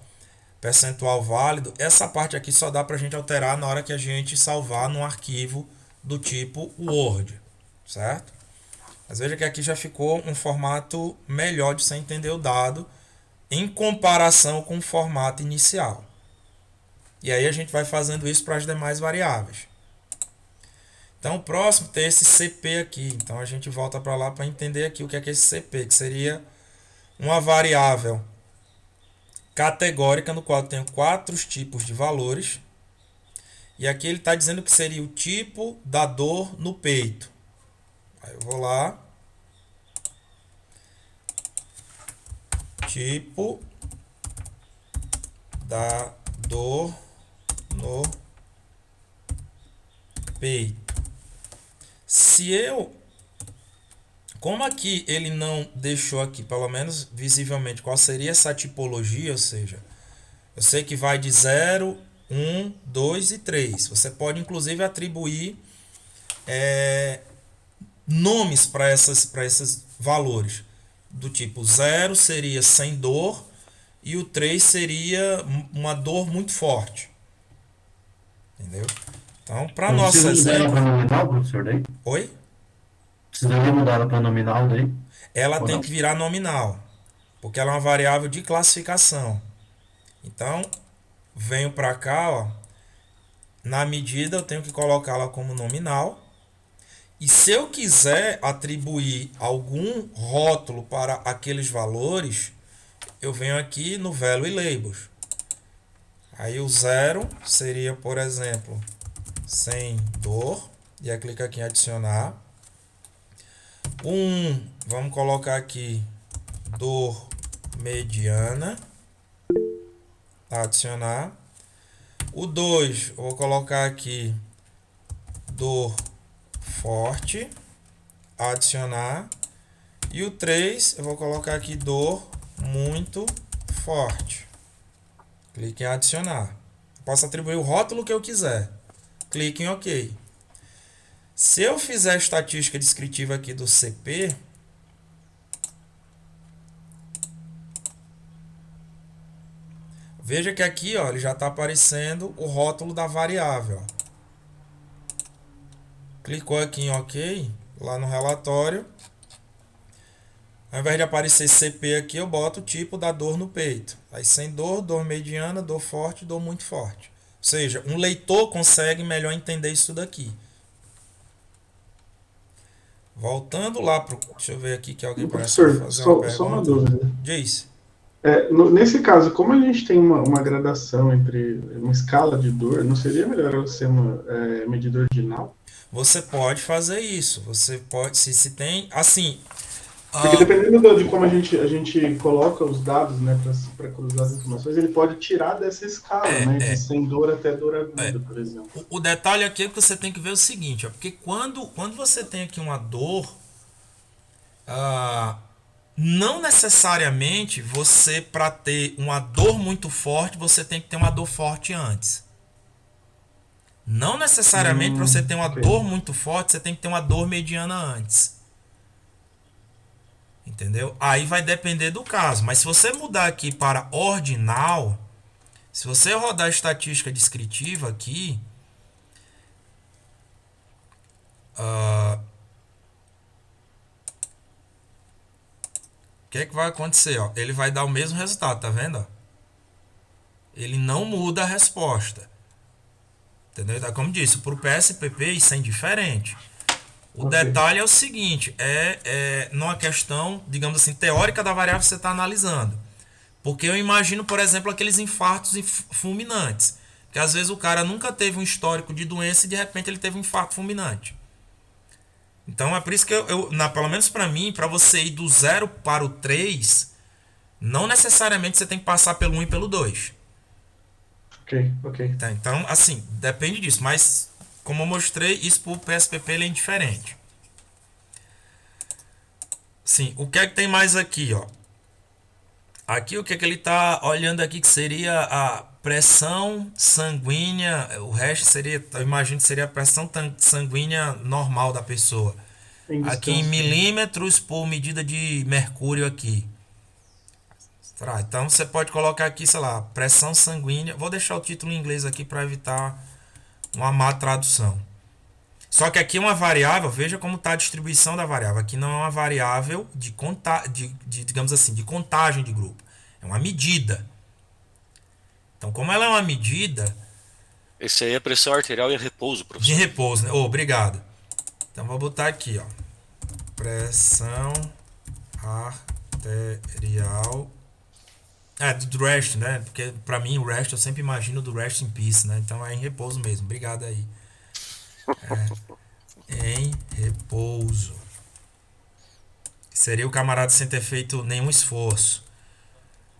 válido, essa parte aqui só dá para a gente alterar na hora que a gente salvar num arquivo do tipo Word, certo? Mas veja que aqui já ficou um formato melhor de você entender o dado em comparação com o formato inicial. E aí a gente vai fazendo isso para as demais variáveis. Então o próximo tem esse CP aqui. Então a gente volta para lá para entender aqui o que é esse CP, que seria uma variável categórica no qual eu tenho 4 tipos de valores. E aqui ele está dizendo que seria o tipo da dor no peito. Aí eu vou lá. Tipo da dor no peito. Se eu... Como aqui ele não deixou aqui, pelo menos visivelmente, qual seria essa tipologia, ou seja, eu sei que vai de 0, 1, 2 e 3. Você pode, inclusive, atribuir nomes para esses valores. Do tipo 0 seria sem dor e o 3 seria uma dor muito forte. Entendeu? Então, para nosso exemplo... Para nominal, professor, daí? Oi? Precisaria mudar ela para nominal daí? Ela tem que virar nominal, porque ela é uma variável de classificação. Então, venho para cá, ó, na medida eu tenho que colocá-la como nominal. E se eu quiser atribuir algum rótulo para aqueles valores, eu venho aqui no value e labels. Aí o 0 seria, por exemplo, sem dor. E aí clica aqui em adicionar. O 1, vamos colocar aqui dor mediana. Adicionar. O 2, eu vou colocar aqui dor forte, adicionar. E o 3, eu vou colocar aqui dor muito forte. Clique em adicionar. Posso atribuir o rótulo que eu quiser. Clique em OK. Se eu fizer a estatística descritiva aqui do CP, veja que aqui, ó, ele já está aparecendo o rótulo da variável. Clicou aqui em OK, lá no relatório. Ao invés de aparecer CP aqui, eu boto o tipo da dor no peito. Aí sem dor, dor mediana, dor forte, dor muito forte. Ou seja, um leitor consegue melhor entender isso daqui. Voltando lá pro. Deixa eu ver aqui que alguém parece que vai Professor, fazer uma só uma pergunta. dúvida. Diz. Nesse caso, como a gente tem uma gradação entre uma escala de dor, não seria melhor eu ser uma medida ordinal? Você pode fazer isso. Você pode. Se tem. Assim. Porque ah, dependendo de como a gente coloca os dados, né, para cruzar as informações, ele pode tirar dessa escala, né, de sem dor até dor aguda, por exemplo. o detalhe aqui é que você tem que ver o seguinte, ó, porque quando você tem aqui uma dor, ah, não necessariamente você, para ter uma dor muito forte, você tem que ter uma dor forte antes. Não necessariamente para você ter uma Ok. dor muito forte, você tem que ter uma dor mediana antes. Entendeu? Aí vai depender do caso. Mas se você mudar aqui para ordinal, se você rodar a estatística descritiva aqui, o que é que vai acontecer? Ó? Ele vai dar o mesmo resultado, tá vendo? Ó? Ele não muda a resposta. Entendeu? Então, como disse, para o PSPP isso é indiferente. O Ok. detalhe é o seguinte, numa questão, digamos assim, teórica da variável que você está analisando. Porque eu imagino, por exemplo, aqueles infartos fulminantes. Que às vezes o cara nunca teve um histórico de doença e de repente ele teve um infarto fulminante. Então é por isso que pelo menos para mim, para você ir do 0 para o 3, não necessariamente você tem que passar pelo 1 e pelo 2. Ok. Tá? Então, assim, depende disso. Mas, como eu mostrei, isso para o PSPP ele é indiferente. Sim, o que é que tem mais aqui, ó? Aqui o que é que ele está olhando aqui que seria a pressão sanguínea, o resto seria, eu imagino que seria a pressão sanguínea normal da pessoa. Em Aqui em distância. milímetros por medida de mercúrio aqui. Tá, então você pode colocar aqui, sei lá, pressão sanguínea. Vou deixar o título em inglês aqui para evitar uma má tradução. Só que aqui é uma variável, veja como está a distribuição da variável. Aqui não é uma variável digamos assim, de contagem de grupo. É uma medida. Então, como ela é uma medida Esse aí é pressão arterial em repouso, de professor. repouso, né? Obrigado. Então, vou botar aqui, ó. Pressão arterial. Do rest, né? Porque pra mim o rest eu sempre imagino do rest in peace, né? Então é em repouso mesmo. Obrigado aí. Em repouso. Seria o camarada sem ter feito nenhum esforço.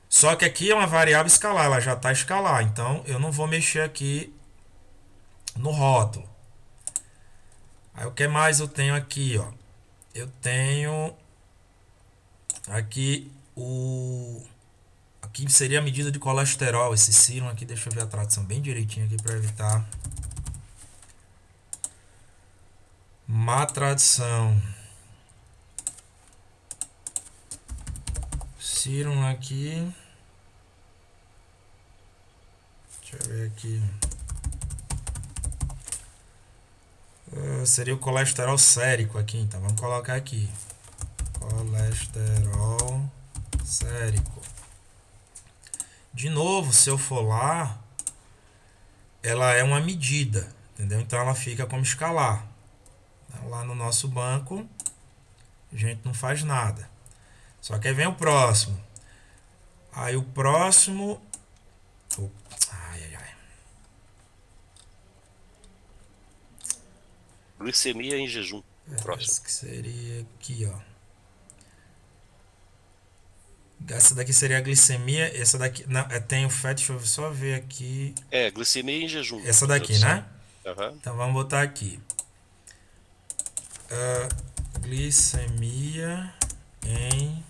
Só que aqui é uma variável escalar, ela já está escalar. Então eu não vou mexer aqui no rótulo. Aí o que mais eu tenho aqui, ó? Eu tenho aqui aqui seria a medida de colesterol, esse serum aqui, deixa eu ver a tradução bem direitinho aqui para evitar má tradução. Serum aqui. Deixa eu ver aqui. Seria o colesterol sérico aqui, então vamos colocar aqui. Colesterol sérico. De novo, se eu for lá, ela é uma medida, entendeu? Então ela fica como escalar. Lá no nosso banco, a gente não faz nada. Só que aí vem o próximo. Aí o próximo... Glicemia em jejum. Próximo. Esse que seria aqui, ó. Essa daqui seria a glicemia. Essa daqui... Não, tem o fat, deixa eu só ver aqui. Glicemia em jejum. Essa daqui, né? Uhum. Então vamos botar aqui. Glicemia em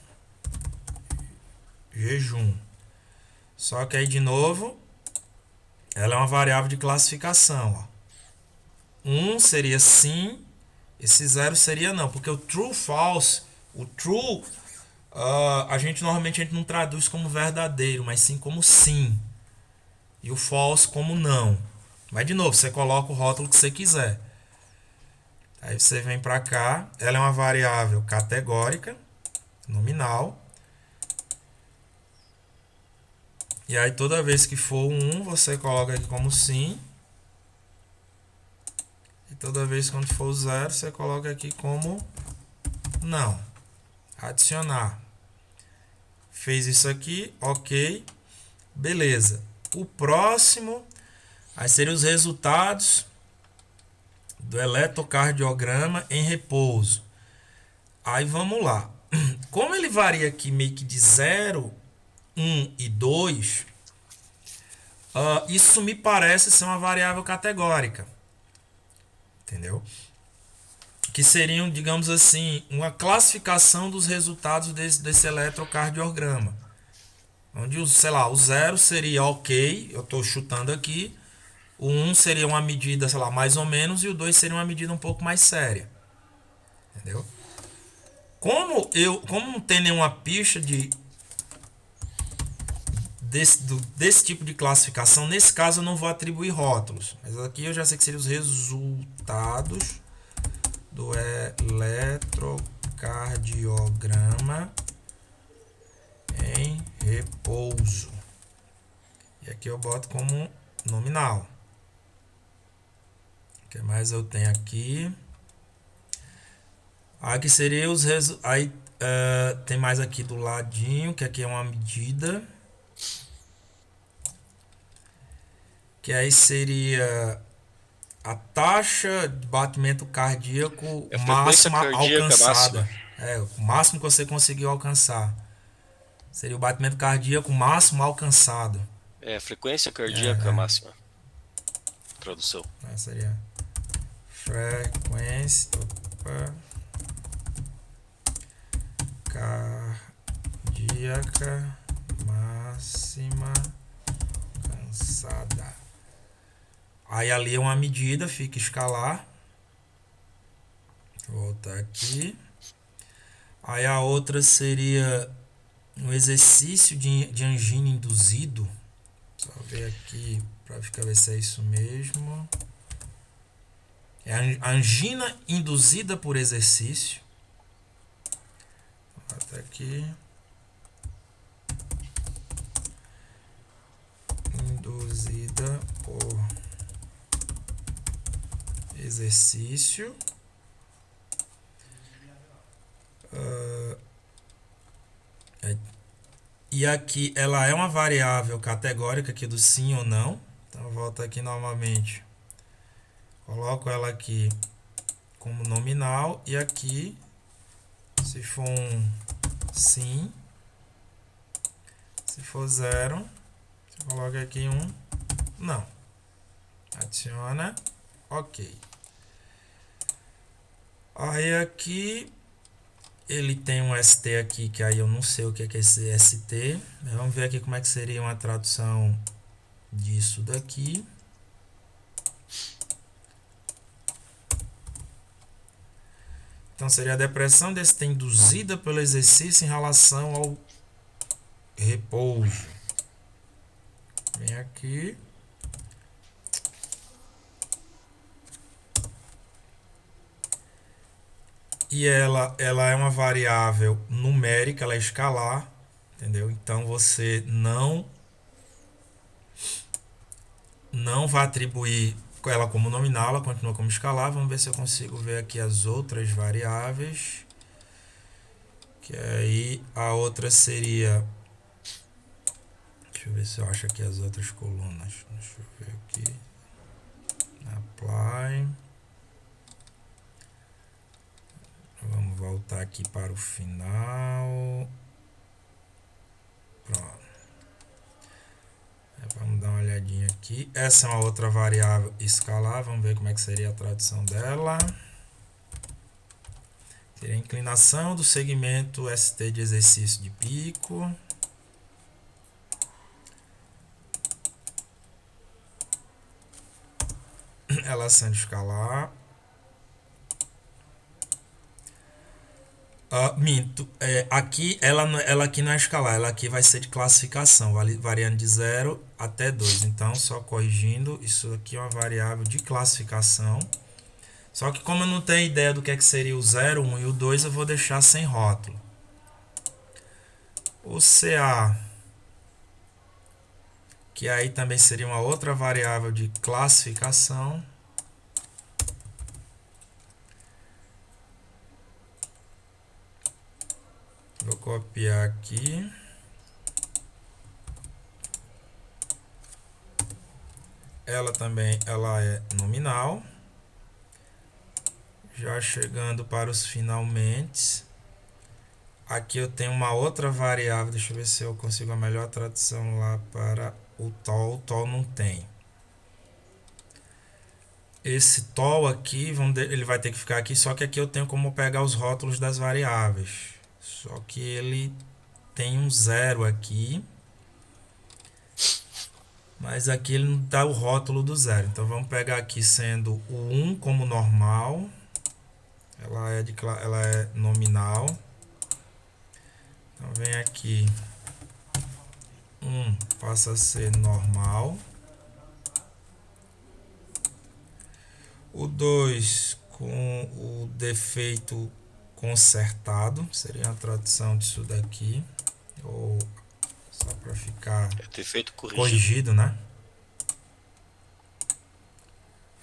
jejum. Só que aí de novo, ela é uma variável de classificação. Ó. 1 seria sim, esse 0 seria não, porque o true false, o true a gente normalmente não traduz como verdadeiro, mas sim como sim. E o false como não. Mas de novo, você coloca o rótulo que você quiser. Aí você vem para cá, ela é uma variável categórica, nominal. E aí toda vez que for um 1, você coloca aqui como sim. E toda vez quando for 0, você coloca aqui como Não. Adicionar. Fez isso aqui, ok. Beleza. O próximo, aí seriam os resultados do eletrocardiograma em repouso. Aí vamos lá. Como ele varia aqui meio que de 0, 1 e 2, isso me parece ser uma variável categórica. Entendeu? Que seriam, digamos assim, uma classificação dos resultados desse eletrocardiograma. Onde, sei lá, o 0 seria ok, eu estou chutando aqui. O 1 seria uma medida, sei lá, mais ou menos, e o 2 seria uma medida um pouco mais séria. Entendeu? Como não tem nenhuma pista desse tipo de classificação, nesse caso eu não vou atribuir rótulos. Mas aqui eu já sei que seriam os resultados do eletrocardiograma em repouso. E aqui eu boto como nominal. O que mais eu tenho aqui? Aqui seria os resultados. Aí tem mais aqui do ladinho, que aqui é uma medida. Que aí seria a taxa de batimento cardíaco máxima alcançada. O máximo que você conseguiu alcançar. Seria o batimento cardíaco máximo alcançado. Frequência cardíaca máxima. Tradução. Seria frequência cardíaca máxima alcançada. Aí ali é uma medida, fica escalar. Vou voltar aqui. Aí a outra seria um exercício de angina induzido. Só ver aqui para ficar ver se é isso mesmo. É a angina induzida por exercício. Vou botar aqui. Induzida por exercício. E aqui ela é uma variável categórica aqui do sim ou não. Então eu volto aqui novamente. Coloco ela aqui como nominal. E aqui, se for um sim. Se for 0, você coloca aqui um não. Adiciona. Ok. Aí aqui ele tem um ST aqui, que aí eu não sei o que é esse ST. Vamos ver aqui como é que seria uma tradução disso daqui. Então seria a depressão desse induzida pelo exercício em relação ao repouso. Vem aqui. E ela é uma variável numérica, ela é escalar, entendeu? Então você não vai atribuir ela como nominal, ela continua como escalar. Vamos ver se eu consigo ver aqui as outras variáveis. Que aí a outra seria... Deixa eu ver se eu acho aqui as outras colunas. Deixa eu ver aqui. Apply. Vamos voltar aqui para o final. Pronto. Vamos dar uma olhadinha aqui. Essa é uma outra variável escalar. Vamos ver como é que seria a tradução dela. Seria a inclinação do segmento ST de exercício de pico. Ela sendo escalar. Minto. Aqui ela aqui não é escalar, ela aqui vai ser de classificação, variando de 0 até 2. Então, só corrigindo, isso aqui é uma variável de classificação. Só que como eu não tenho ideia do que é que seria o 0, 1 e o 2, eu vou deixar sem rótulo. O CA, que aí também seria uma outra variável de classificação. copiar aqui. Ela também ela é nominal. Já chegando para os finalmente. Aqui eu tenho uma outra variável. Deixa eu ver se eu consigo a melhor tradução lá para o tol. O tol não tem. Esse tol aqui, ele vai ter que ficar aqui. Só que aqui eu tenho como pegar os rótulos das variáveis. Só que ele tem um 0 aqui. Mas aqui ele não dá o rótulo do 0. Então vamos pegar aqui sendo o 1 como normal. Ela é nominal. Então vem aqui. 1 passa a ser normal. O 2 com o defeito consertado. Seria a tradução disso daqui. Ou só para ficar defeito corrigido, né?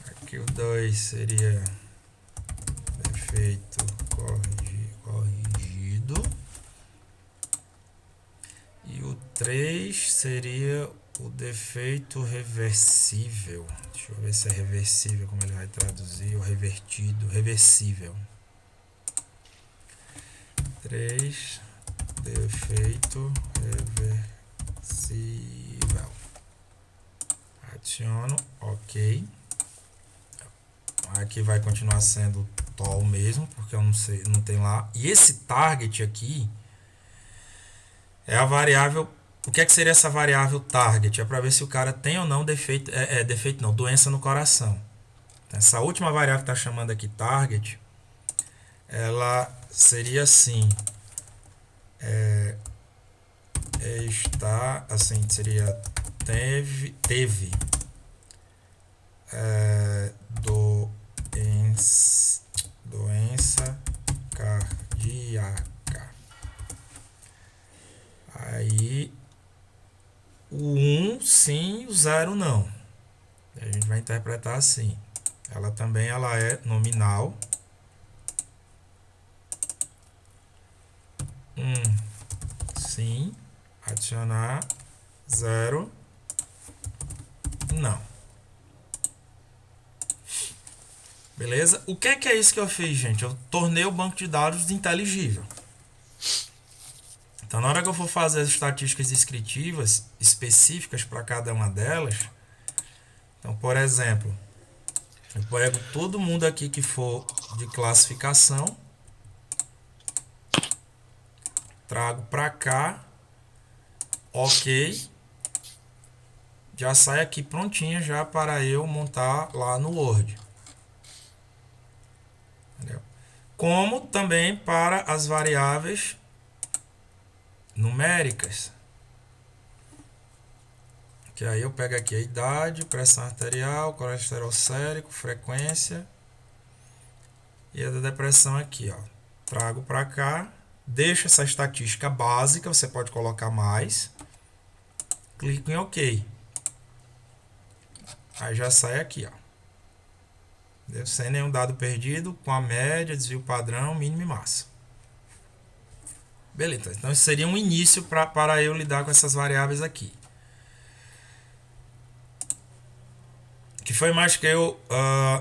Aqui o 2 seria defeito corrigido. E o 3 seria o defeito reversível. Deixa eu ver se é reversível, como ele vai traduzir. O revertido, reversível. 3, defeito reversível. Adiciono, ok. Aqui vai continuar sendo tol mesmo, porque eu não sei, não tem lá. E esse target aqui é a variável. O que é que seria essa variável target? É para ver se o cara tem ou não defeito, defeito não, doença no coração. Essa última variável que está chamando aqui target, ela seria assim, está assim, seria teve doença cardíaca. Aí o 1 sim, o 0 não. A gente vai interpretar assim. Ela também ela é nominal. 1 sim, adicionar 0 não. Beleza? O que é isso que eu fiz, gente? Eu tornei o banco de dados inteligível. Então, na hora que eu for fazer as estatísticas descritivas específicas para cada uma delas, então, por exemplo, eu pego todo mundo aqui que for de classificação, trago para cá, ok, já sai aqui prontinha já para eu montar lá no Word. Entendeu? Como também para as variáveis numéricas. Que aí eu pego aqui a idade, pressão arterial, colesterol sérico, frequência e a da depressão aqui, ó. Trago para cá, deixo essa estatística básica, você pode colocar mais. Clico em OK. Aí já sai aqui, ó. Entendeu? Sem nenhum dado perdido, com a média, desvio padrão, mínimo e máximo. Beleza, então isso seria um início para eu lidar com essas variáveis aqui. Que foi mais que eu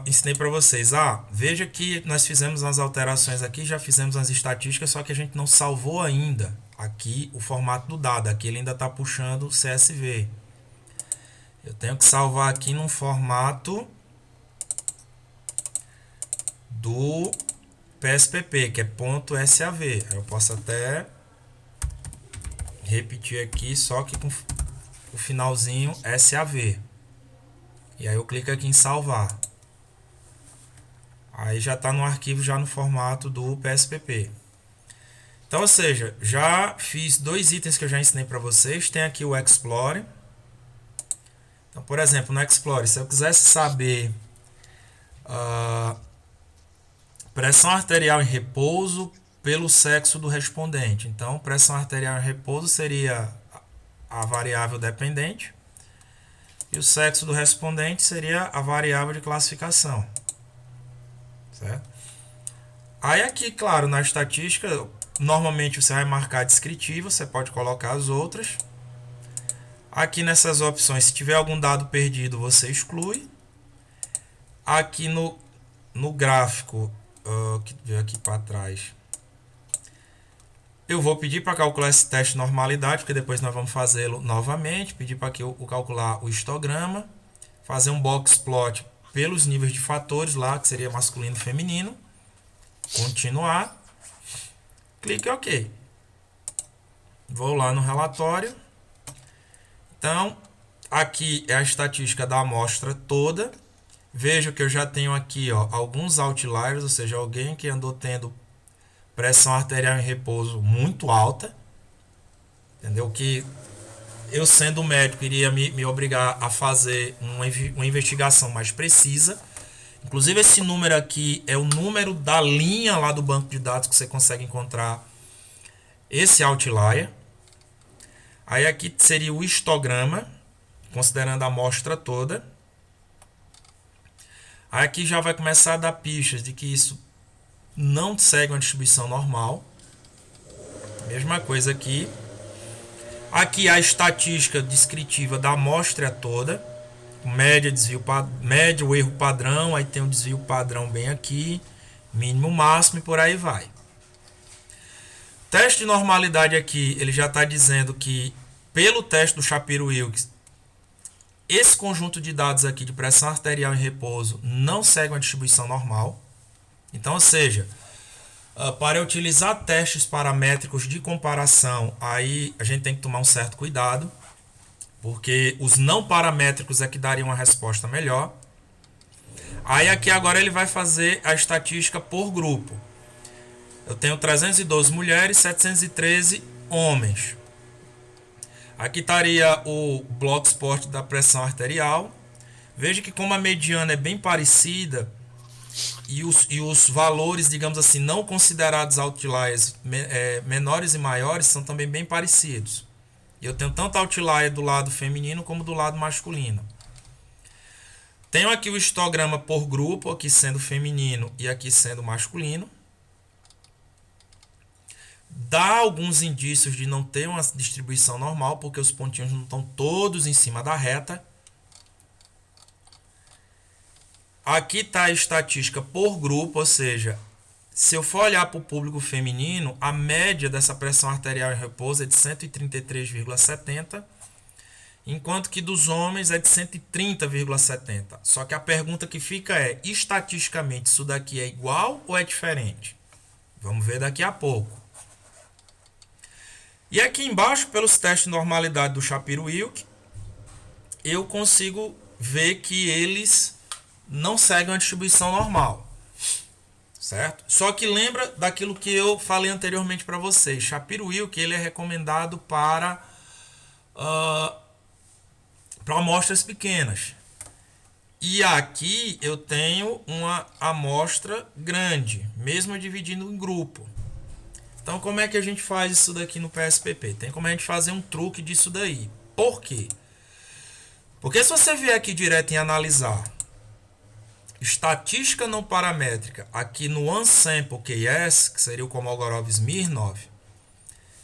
ensinei para vocês. Veja que nós fizemos umas alterações aqui, já fizemos as estatísticas, só que a gente não salvou ainda aqui o formato do dado. Aqui ele ainda está puxando o CSV. Eu tenho que salvar aqui num formato do PSPP, que é .sav. Eu posso até repetir aqui, só que com o finalzinho SAV. E aí eu clico aqui em salvar. Aí já está no arquivo, já no formato do PSPP. Então, ou seja, já fiz 2 itens que eu já ensinei para vocês. Tem aqui o Explore. Então, por exemplo, no Explore, se eu quisesse saber pressão arterial em repouso pelo sexo do respondente. Então, pressão arterial em repouso seria a variável dependente. E o sexo do respondente seria a variável de classificação. Certo? Aí aqui, claro, na estatística, normalmente você vai marcar descritivo, você pode colocar as outras. Aqui nessas opções, se tiver algum dado perdido, você exclui. Aqui no gráfico, que veio aqui para trás, eu vou pedir para calcular esse teste de normalidade, porque depois nós vamos fazê-lo novamente. Pedir para que eu calcular o histograma, fazer um box plot pelos níveis de fatores lá, que seria masculino e feminino. Continuar. Clique em OK. Vou lá no relatório. Então, aqui é a estatística da amostra toda. Veja que eu já tenho aqui alguns outliers, ou seja, alguém que andou tendo pressão arterial em repouso muito alta. Entendeu? Que eu, sendo médico, iria me obrigar a fazer uma investigação mais precisa. Inclusive, esse número aqui é o número da linha lá do banco de dados que você consegue encontrar esse outlier. Aí aqui seria o histograma, considerando a amostra toda. Aí aqui já vai começar a dar pistas de que isso não segue uma distribuição normal. Mesma coisa aqui. Aqui a estatística descritiva da amostra toda. Média, média, o erro padrão. Aí tem o desvio padrão bem aqui. Mínimo, máximo e por aí vai. Teste de normalidade aqui, ele já está dizendo que pelo teste do Shapiro-Wilks, esse conjunto de dados aqui de pressão arterial em repouso não segue uma distribuição normal. Então, ou seja, para utilizar testes paramétricos de comparação, aí a gente tem que tomar um certo cuidado, porque os não paramétricos é que dariam uma resposta melhor. Aí aqui agora ele vai fazer a estatística por grupo. Eu tenho 312 mulheres, 713 homens. Aqui estaria o bloco sport da pressão arterial. Veja que como a mediana é bem parecida e os valores, digamos assim, não considerados outliers menores e maiores são também bem parecidos. Eu tenho tanto outlier do lado feminino como do lado masculino. Tenho aqui o histograma por grupo, aqui sendo feminino e aqui sendo masculino. Dá alguns indícios de não ter uma distribuição normal, porque os pontinhos não estão todos em cima da reta. Aqui está a estatística por grupo, ou seja, se eu for olhar para o público feminino, a média dessa pressão arterial em repouso é de 133,70, enquanto que dos homens é de 130,70. Só que a pergunta que fica é, estatisticamente, isso daqui é igual ou é diferente? Vamos ver daqui a pouco. E aqui embaixo, pelos testes de normalidade do Shapiro-Wilk, eu consigo ver que eles não seguem a distribuição normal. Certo? Só que lembra daquilo que eu falei anteriormente para vocês. Shapiro-Wilk ele é recomendado para amostras pequenas. E aqui eu tenho uma amostra grande, mesmo dividindo em grupo. Então, como é que a gente faz isso daqui no PSPP? Tem como a gente fazer um truque disso daí. Por quê? Porque se você vier aqui direto em analisar estatística não paramétrica aqui no Unsample QS, que seria o Kolmogorov-Smirnov,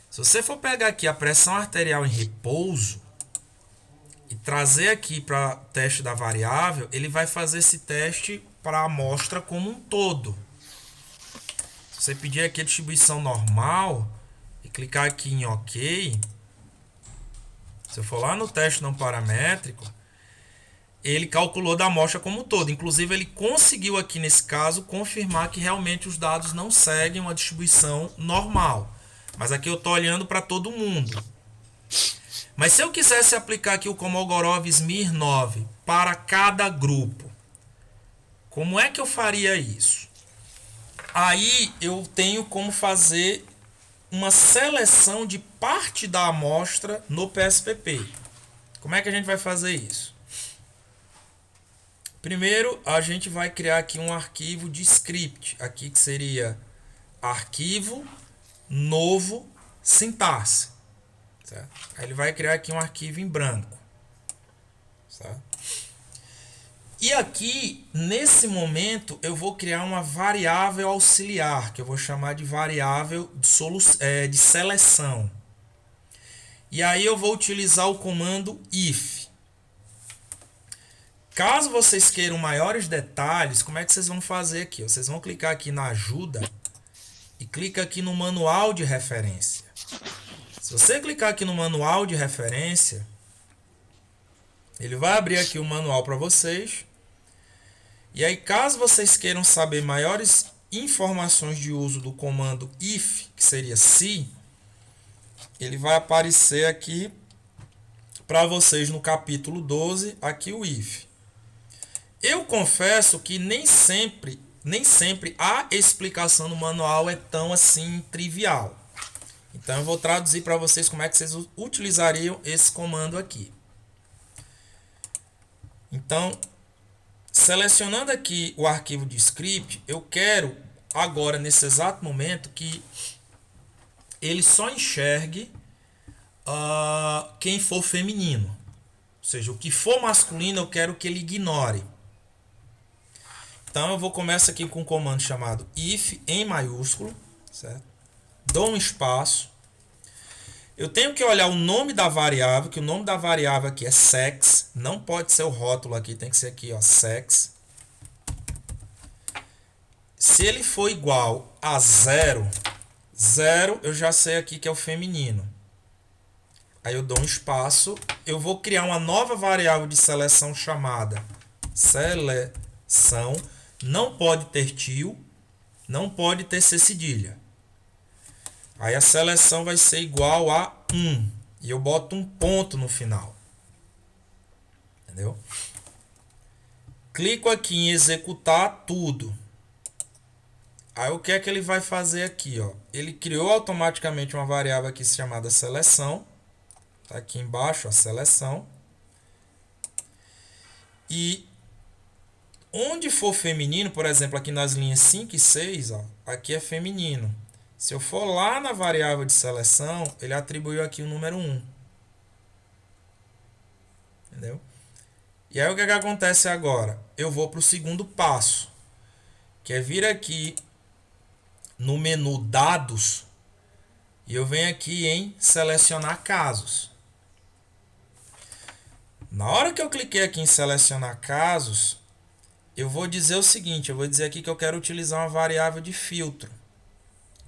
se você for pegar aqui a pressão arterial em repouso e trazer aqui para o teste da variável, ele vai fazer esse teste para a amostra como um todo. Se você pedir aqui a distribuição normal e clicar aqui em OK, se eu for lá no teste não paramétrico, ele calculou da amostra como um todo. Inclusive, ele conseguiu aqui nesse caso confirmar que realmente os dados não seguem uma distribuição normal. Mas aqui eu estou olhando para todo mundo. Mas se eu quisesse aplicar aqui o Kolmogorov-Smirnov para cada grupo, como é que eu faria isso? Aí eu tenho como fazer uma seleção de parte da amostra no PSPP. Como é que a gente vai fazer isso? Primeiro, a gente vai criar aqui um arquivo de script, aqui que seria arquivo novo sintaxe. Certo? Aí ele vai criar aqui um arquivo em branco. Certo? E aqui, nesse momento, eu vou criar uma variável auxiliar, que eu vou chamar de variável de seleção. E aí eu vou utilizar o comando if. Caso vocês queiram maiores detalhes, como é que vocês vão fazer aqui? Vocês vão clicar aqui na ajuda e clica aqui no manual de referência. Se você clicar aqui no manual de referência, ele vai abrir aqui o manual para vocês. E aí, caso vocês queiram saber maiores informações de uso do comando if, que seria se, ele vai aparecer aqui para vocês no capítulo 12, aqui o if. Eu confesso que nem sempre a explicação no manual é tão assim trivial. Então eu vou traduzir para vocês como é que vocês utilizariam esse comando aqui. Então, selecionando aqui o arquivo de script, eu quero agora, nesse exato momento, que ele só enxergue quem for feminino. Ou seja, o que for masculino eu quero que ele ignore. Então eu vou começar aqui com um comando chamado if em maiúsculo, certo? Dou um espaço. Eu tenho que olhar o nome da variável, que o nome da variável aqui é sex, não pode ser o rótulo aqui, tem que ser aqui, ó, sex. Se ele for igual a 0, eu já sei aqui que é o feminino. Aí eu dou um espaço, eu vou criar uma nova variável de seleção chamada seleção, não pode ter tio, não pode ter C cedilha. Aí a seleção vai ser igual a 1. E eu boto um ponto no final. Entendeu? Clico aqui em executar tudo. Aí o que é que ele vai fazer aqui? Ó? Ele criou automaticamente uma variável aqui chamada seleção. Está aqui embaixo a seleção. E onde for feminino, por exemplo, aqui nas linhas 5 e 6, ó, aqui é feminino. Se eu for lá na variável de seleção, ele atribuiu aqui o número 1. Entendeu? E aí o que acontece agora? Eu vou para o segundo passo, que é vir aqui no menu dados e eu venho aqui em selecionar casos. Na hora que eu cliquei aqui em selecionar casos, eu vou dizer o seguinte, eu vou dizer aqui que eu quero utilizar uma variável de filtro.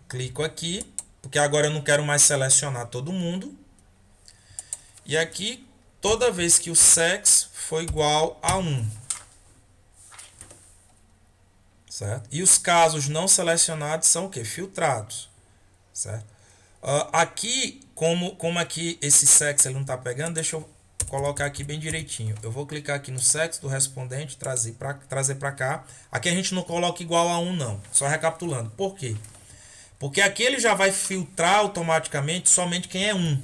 Clico aqui, porque agora eu não quero mais selecionar todo mundo. E aqui, toda vez que o sex for igual a 1. Certo? E os casos não selecionados são o quê? Filtrados. Certo? Aqui, como aqui esse sex ele não está pegando, deixa eu colocar aqui bem direitinho. Eu vou clicar aqui no sex do respondente, trazer para cá. Aqui a gente não coloca igual a 1 não. Só recapitulando. Por quê? Porque aqui ele já vai filtrar automaticamente somente quem é 1.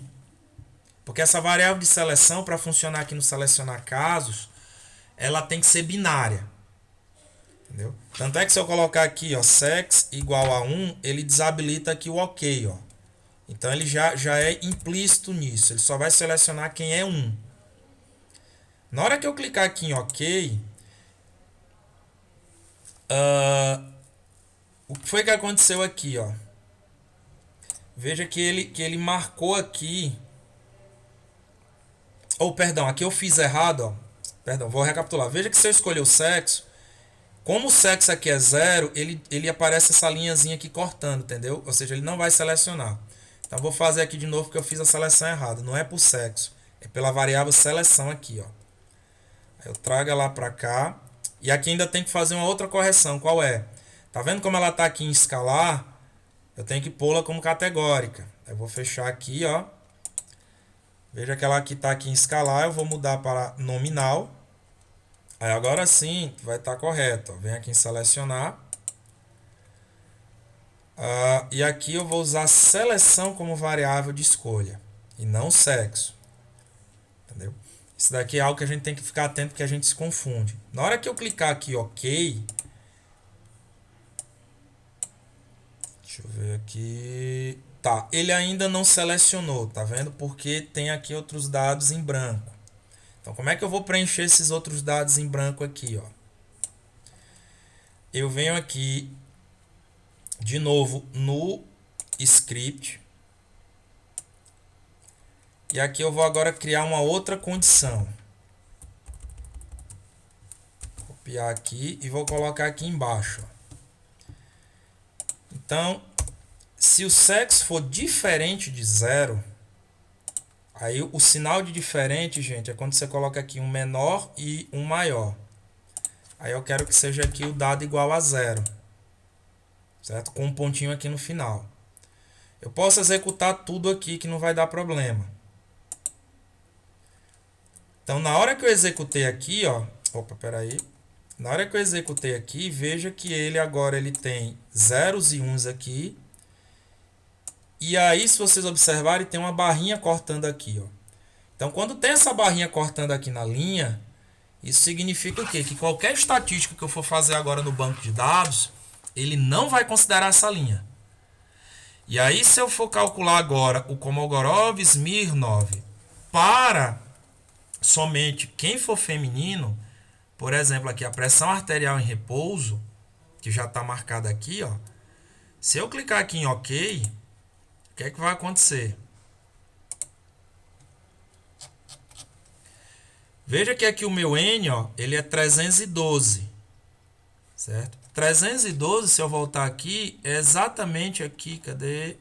Porque essa variável de seleção, para funcionar aqui no selecionar casos, ela tem que ser binária. Entendeu? Tanto é que se eu colocar aqui, ó, sex igual a 1, ele desabilita aqui o OK. Ó. Então ele já é implícito nisso. Ele só vai selecionar quem é 1. Na hora que eu clicar aqui em OK, o que foi que aconteceu aqui? Ó? Veja que ele marcou aqui. Perdão, aqui eu fiz errado. Ó. Perdão, vou recapitular. Veja que se eu escolher o sexo, como o sexo aqui é 0, ele aparece essa linhazinha aqui cortando, entendeu? Ou seja, ele não vai selecionar. Então vou fazer aqui de novo porque eu fiz a seleção errada. Não é por sexo, é pela variável seleção aqui. Ó. Eu trago ela para cá. E aqui ainda tem que fazer uma outra correção. Qual é? Tá vendo como ela está aqui em escalar? Eu tenho que pô-la como categórica. Eu vou fechar aqui, ó. Veja que ela aqui está aqui em escalar. Eu vou mudar para nominal. Aí agora sim vai estar correto. Ó. Vem aqui em selecionar. E aqui eu vou usar seleção como variável de escolha. E não sexo. Entendeu? Isso daqui é algo que a gente tem que ficar atento porque a gente se confunde. Na hora que eu clicar aqui OK... Deixa eu ver aqui. Tá, ele ainda não selecionou, tá vendo? Porque tem aqui outros dados em branco. Então, como é que eu vou preencher esses outros dados em branco aqui, ó? Eu venho aqui de novo no script. E aqui eu vou agora criar uma outra condição. Copiar aqui e vou colocar aqui embaixo. Então, se o sexo for diferente de 0, aí o sinal de diferente, gente, é quando você coloca aqui um menor e um maior. Aí eu quero que seja aqui o dado igual a 0. Certo? Com um pontinho aqui no final. Eu posso executar tudo aqui que não vai dar problema. Então, na hora que eu executei aqui, ó, peraí. Na hora que eu executei aqui, veja que ele agora ele tem zeros e uns aqui. E aí, se vocês observarem, tem uma barrinha cortando aqui, ó. Então, quando tem essa barrinha cortando aqui na linha, isso significa o quê? Que qualquer estatística que eu for fazer agora no banco de dados, ele não vai considerar essa linha. E aí, se eu for calcular agora o Kolmogorov-Smirnov para somente quem for feminino, por exemplo, aqui a pressão arterial em repouso, que já está marcada aqui, ó. Se eu clicar aqui em OK, o que é que vai acontecer? Veja que aqui o meu N, ó, ele é 312, certo? 312, se eu voltar aqui, é exatamente aqui, cadê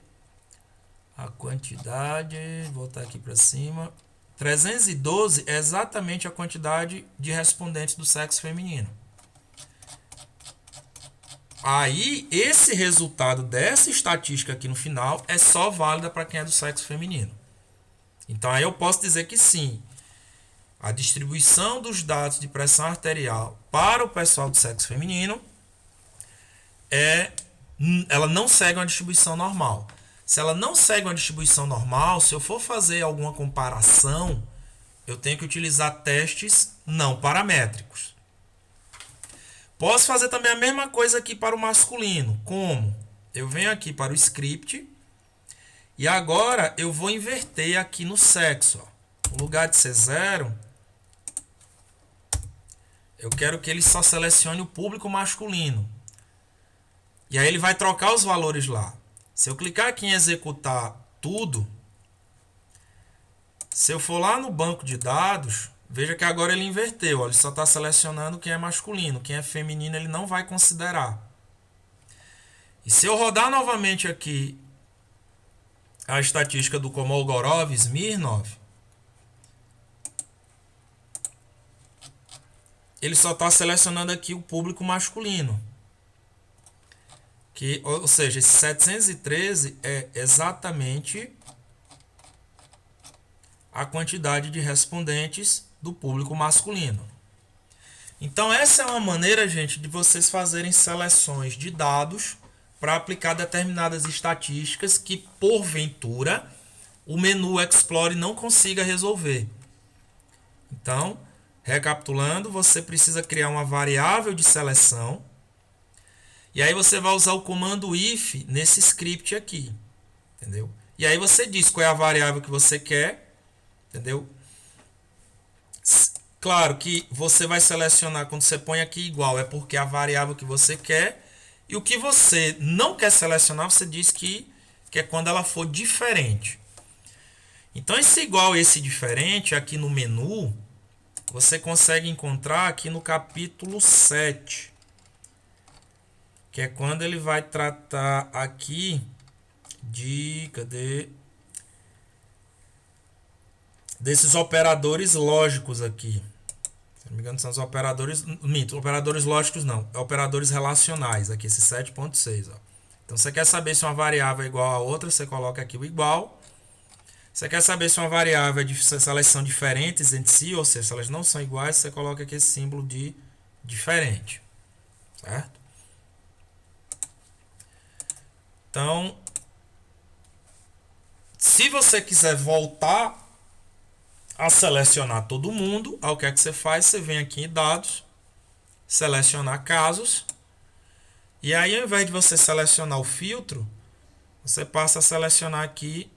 a quantidade? Voltar aqui para cima. 312 é exatamente a quantidade de respondentes do sexo feminino. Aí, esse resultado dessa estatística aqui no final é só válida para quem é do sexo feminino. Então, aí eu posso dizer que sim, a distribuição dos dados de pressão arterial para o pessoal do sexo feminino ela não segue uma distribuição normal. Se ela não segue uma distribuição normal, se eu for fazer alguma comparação, eu tenho que utilizar testes não paramétricos. Posso fazer também a mesma coisa aqui para o masculino. Como? Eu venho aqui para o script e agora eu vou inverter aqui no sexo. Ó. No lugar de ser 0, eu quero que ele só selecione o público masculino. E aí ele vai trocar os valores lá. Se eu clicar aqui em executar tudo, se eu for lá no banco de dados, veja que agora ele inverteu. Ó, ele só está selecionando quem é masculino. Quem é feminino ele não vai considerar. E se eu rodar novamente aqui a estatística do Kolmogorov-Smirnov, ele só está selecionando aqui o público masculino. Ou seja, esse 713 é exatamente a quantidade de respondentes do público masculino. Então, essa é uma maneira, gente, de vocês fazerem seleções de dados para aplicar determinadas estatísticas que, porventura, o menu Explore não consiga resolver. Então, recapitulando, você precisa criar uma variável de seleção. E aí você vai usar o comando if nesse script aqui, entendeu? E aí você diz qual é a variável que você quer, entendeu? Claro que você vai selecionar, quando você põe aqui igual, é porque é a variável que você quer. E o que você não quer selecionar, você diz que é quando ela for diferente. Então esse igual, esse diferente, aqui no menu, você consegue encontrar aqui no capítulo 7. Que é quando ele vai tratar aqui de... Cadê? Desses operadores lógicos aqui. Se não me engano, são os operadores... Minto, operadores lógicos não. Operadores relacionais aqui, esse 7.6. Então, você quer saber se uma variável é igual a outra, você coloca aqui o igual. Você quer saber se uma variável se elas são diferentes entre si, ou seja, se elas não são iguais, você coloca aqui esse símbolo de diferente. Certo? Então, se você quiser voltar a selecionar todo mundo, o que é que você faz? Você vem aqui em dados, selecionar casos, e aí ao invés de você selecionar o filtro, você passa a selecionar aqui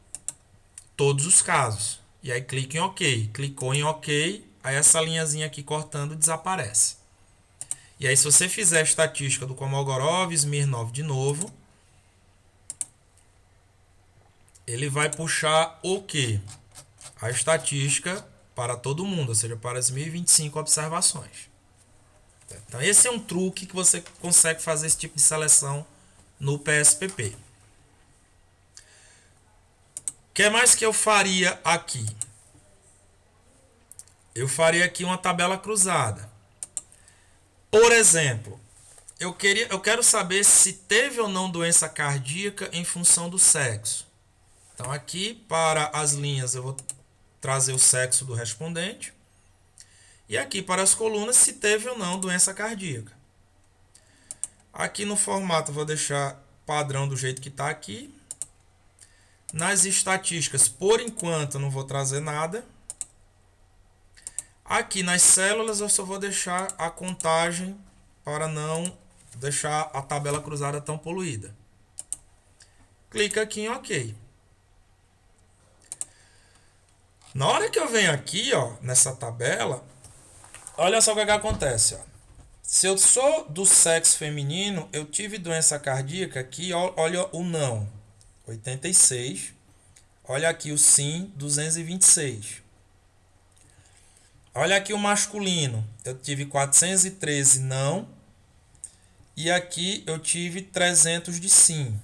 todos os casos. E aí clica em OK. Clicou em OK, aí essa linhazinha aqui cortando desaparece. E aí se você fizer a estatística do Kolmogorov, Smirnov de novo, ele vai puxar o quê? A estatística para todo mundo, ou seja, para as 1025 observações. Então esse é um truque que você consegue fazer esse tipo de seleção no PSPP. O que mais que eu faria aqui? Eu faria aqui uma tabela cruzada. Por exemplo, eu quero saber se teve ou não doença cardíaca em função do sexo. Então aqui para as linhas eu vou trazer o sexo do respondente. E aqui para as colunas se teve ou não doença cardíaca. Aqui no formato eu vou deixar padrão do jeito que está aqui. Nas estatísticas, por enquanto, eu não vou trazer nada. Aqui nas células, eu só vou deixar a contagem para não deixar a tabela cruzada tão poluída. Clica aqui em OK. Na hora que eu venho aqui, ó, nessa tabela, olha só o que acontece. Ó. Se eu sou do sexo feminino, eu tive doença cardíaca aqui, ó, olha o não. 86. Olha aqui o sim, 226. Olha aqui o masculino. Eu tive 413 não. E aqui eu tive 300 de sim.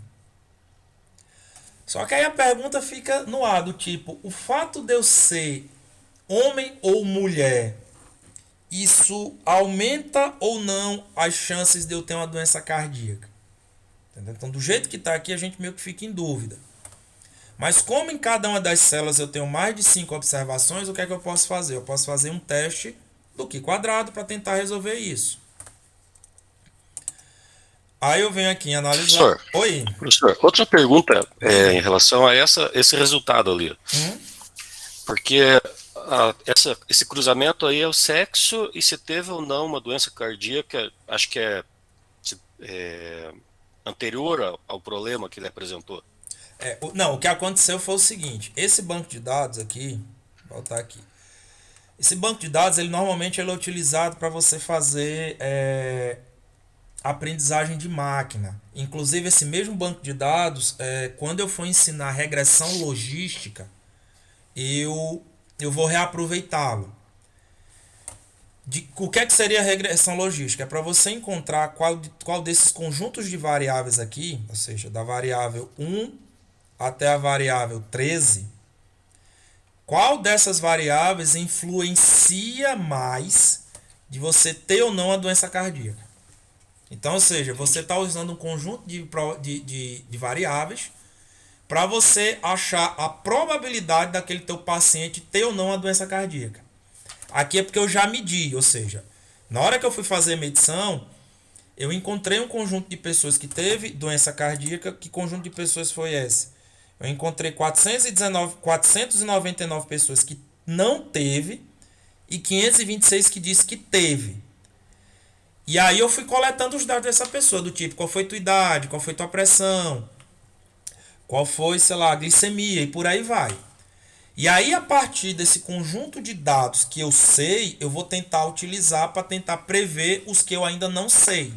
Só que aí a pergunta fica no ar, do tipo, o fato de eu ser homem ou mulher, isso aumenta ou não as chances de eu ter uma doença cardíaca? Entendeu? Então, do jeito que está aqui, a gente meio que fica em dúvida. Mas como em cada uma das células eu tenho mais de 5 observações, o que é que eu posso fazer? Eu posso fazer um teste do Q quadrado para tentar resolver isso. Aí eu venho aqui em analisar... Professor, outra pergunta em relação a esse resultado ali. Porque esse cruzamento aí é o sexo e se teve ou não uma doença cardíaca, acho que é anterior ao problema que ele apresentou. Não, o que aconteceu foi o seguinte, esse banco de dados aqui, vou voltar aqui, esse banco de dados, ele normalmente é utilizado para você fazer aprendizagem de máquina. Inclusive, esse mesmo banco de dados, quando eu for ensinar regressão logística, eu vou reaproveitá-lo. O que seria a regressão logística? É para você encontrar qual desses conjuntos de variáveis aqui, ou seja, da variável 1 até a variável 13, qual dessas variáveis influencia mais de você ter ou não a doença cardíaca. Então, ou seja, você está usando um conjunto de variáveis para você achar a probabilidade daquele teu paciente ter ou não a doença cardíaca. Aqui é porque eu já medi, ou seja, na hora que eu fui fazer a medição, eu encontrei um conjunto de pessoas que teve doença cardíaca. Que conjunto de pessoas foi esse? Eu encontrei 499 pessoas que não teve e 526 que disse que teve. E aí eu fui coletando os dados dessa pessoa, do tipo, qual foi tua idade, qual foi tua pressão, qual foi, sei lá, a glicemia e por aí vai. E aí, a partir desse conjunto de dados que eu sei, eu vou tentar utilizar para tentar prever os que eu ainda não sei.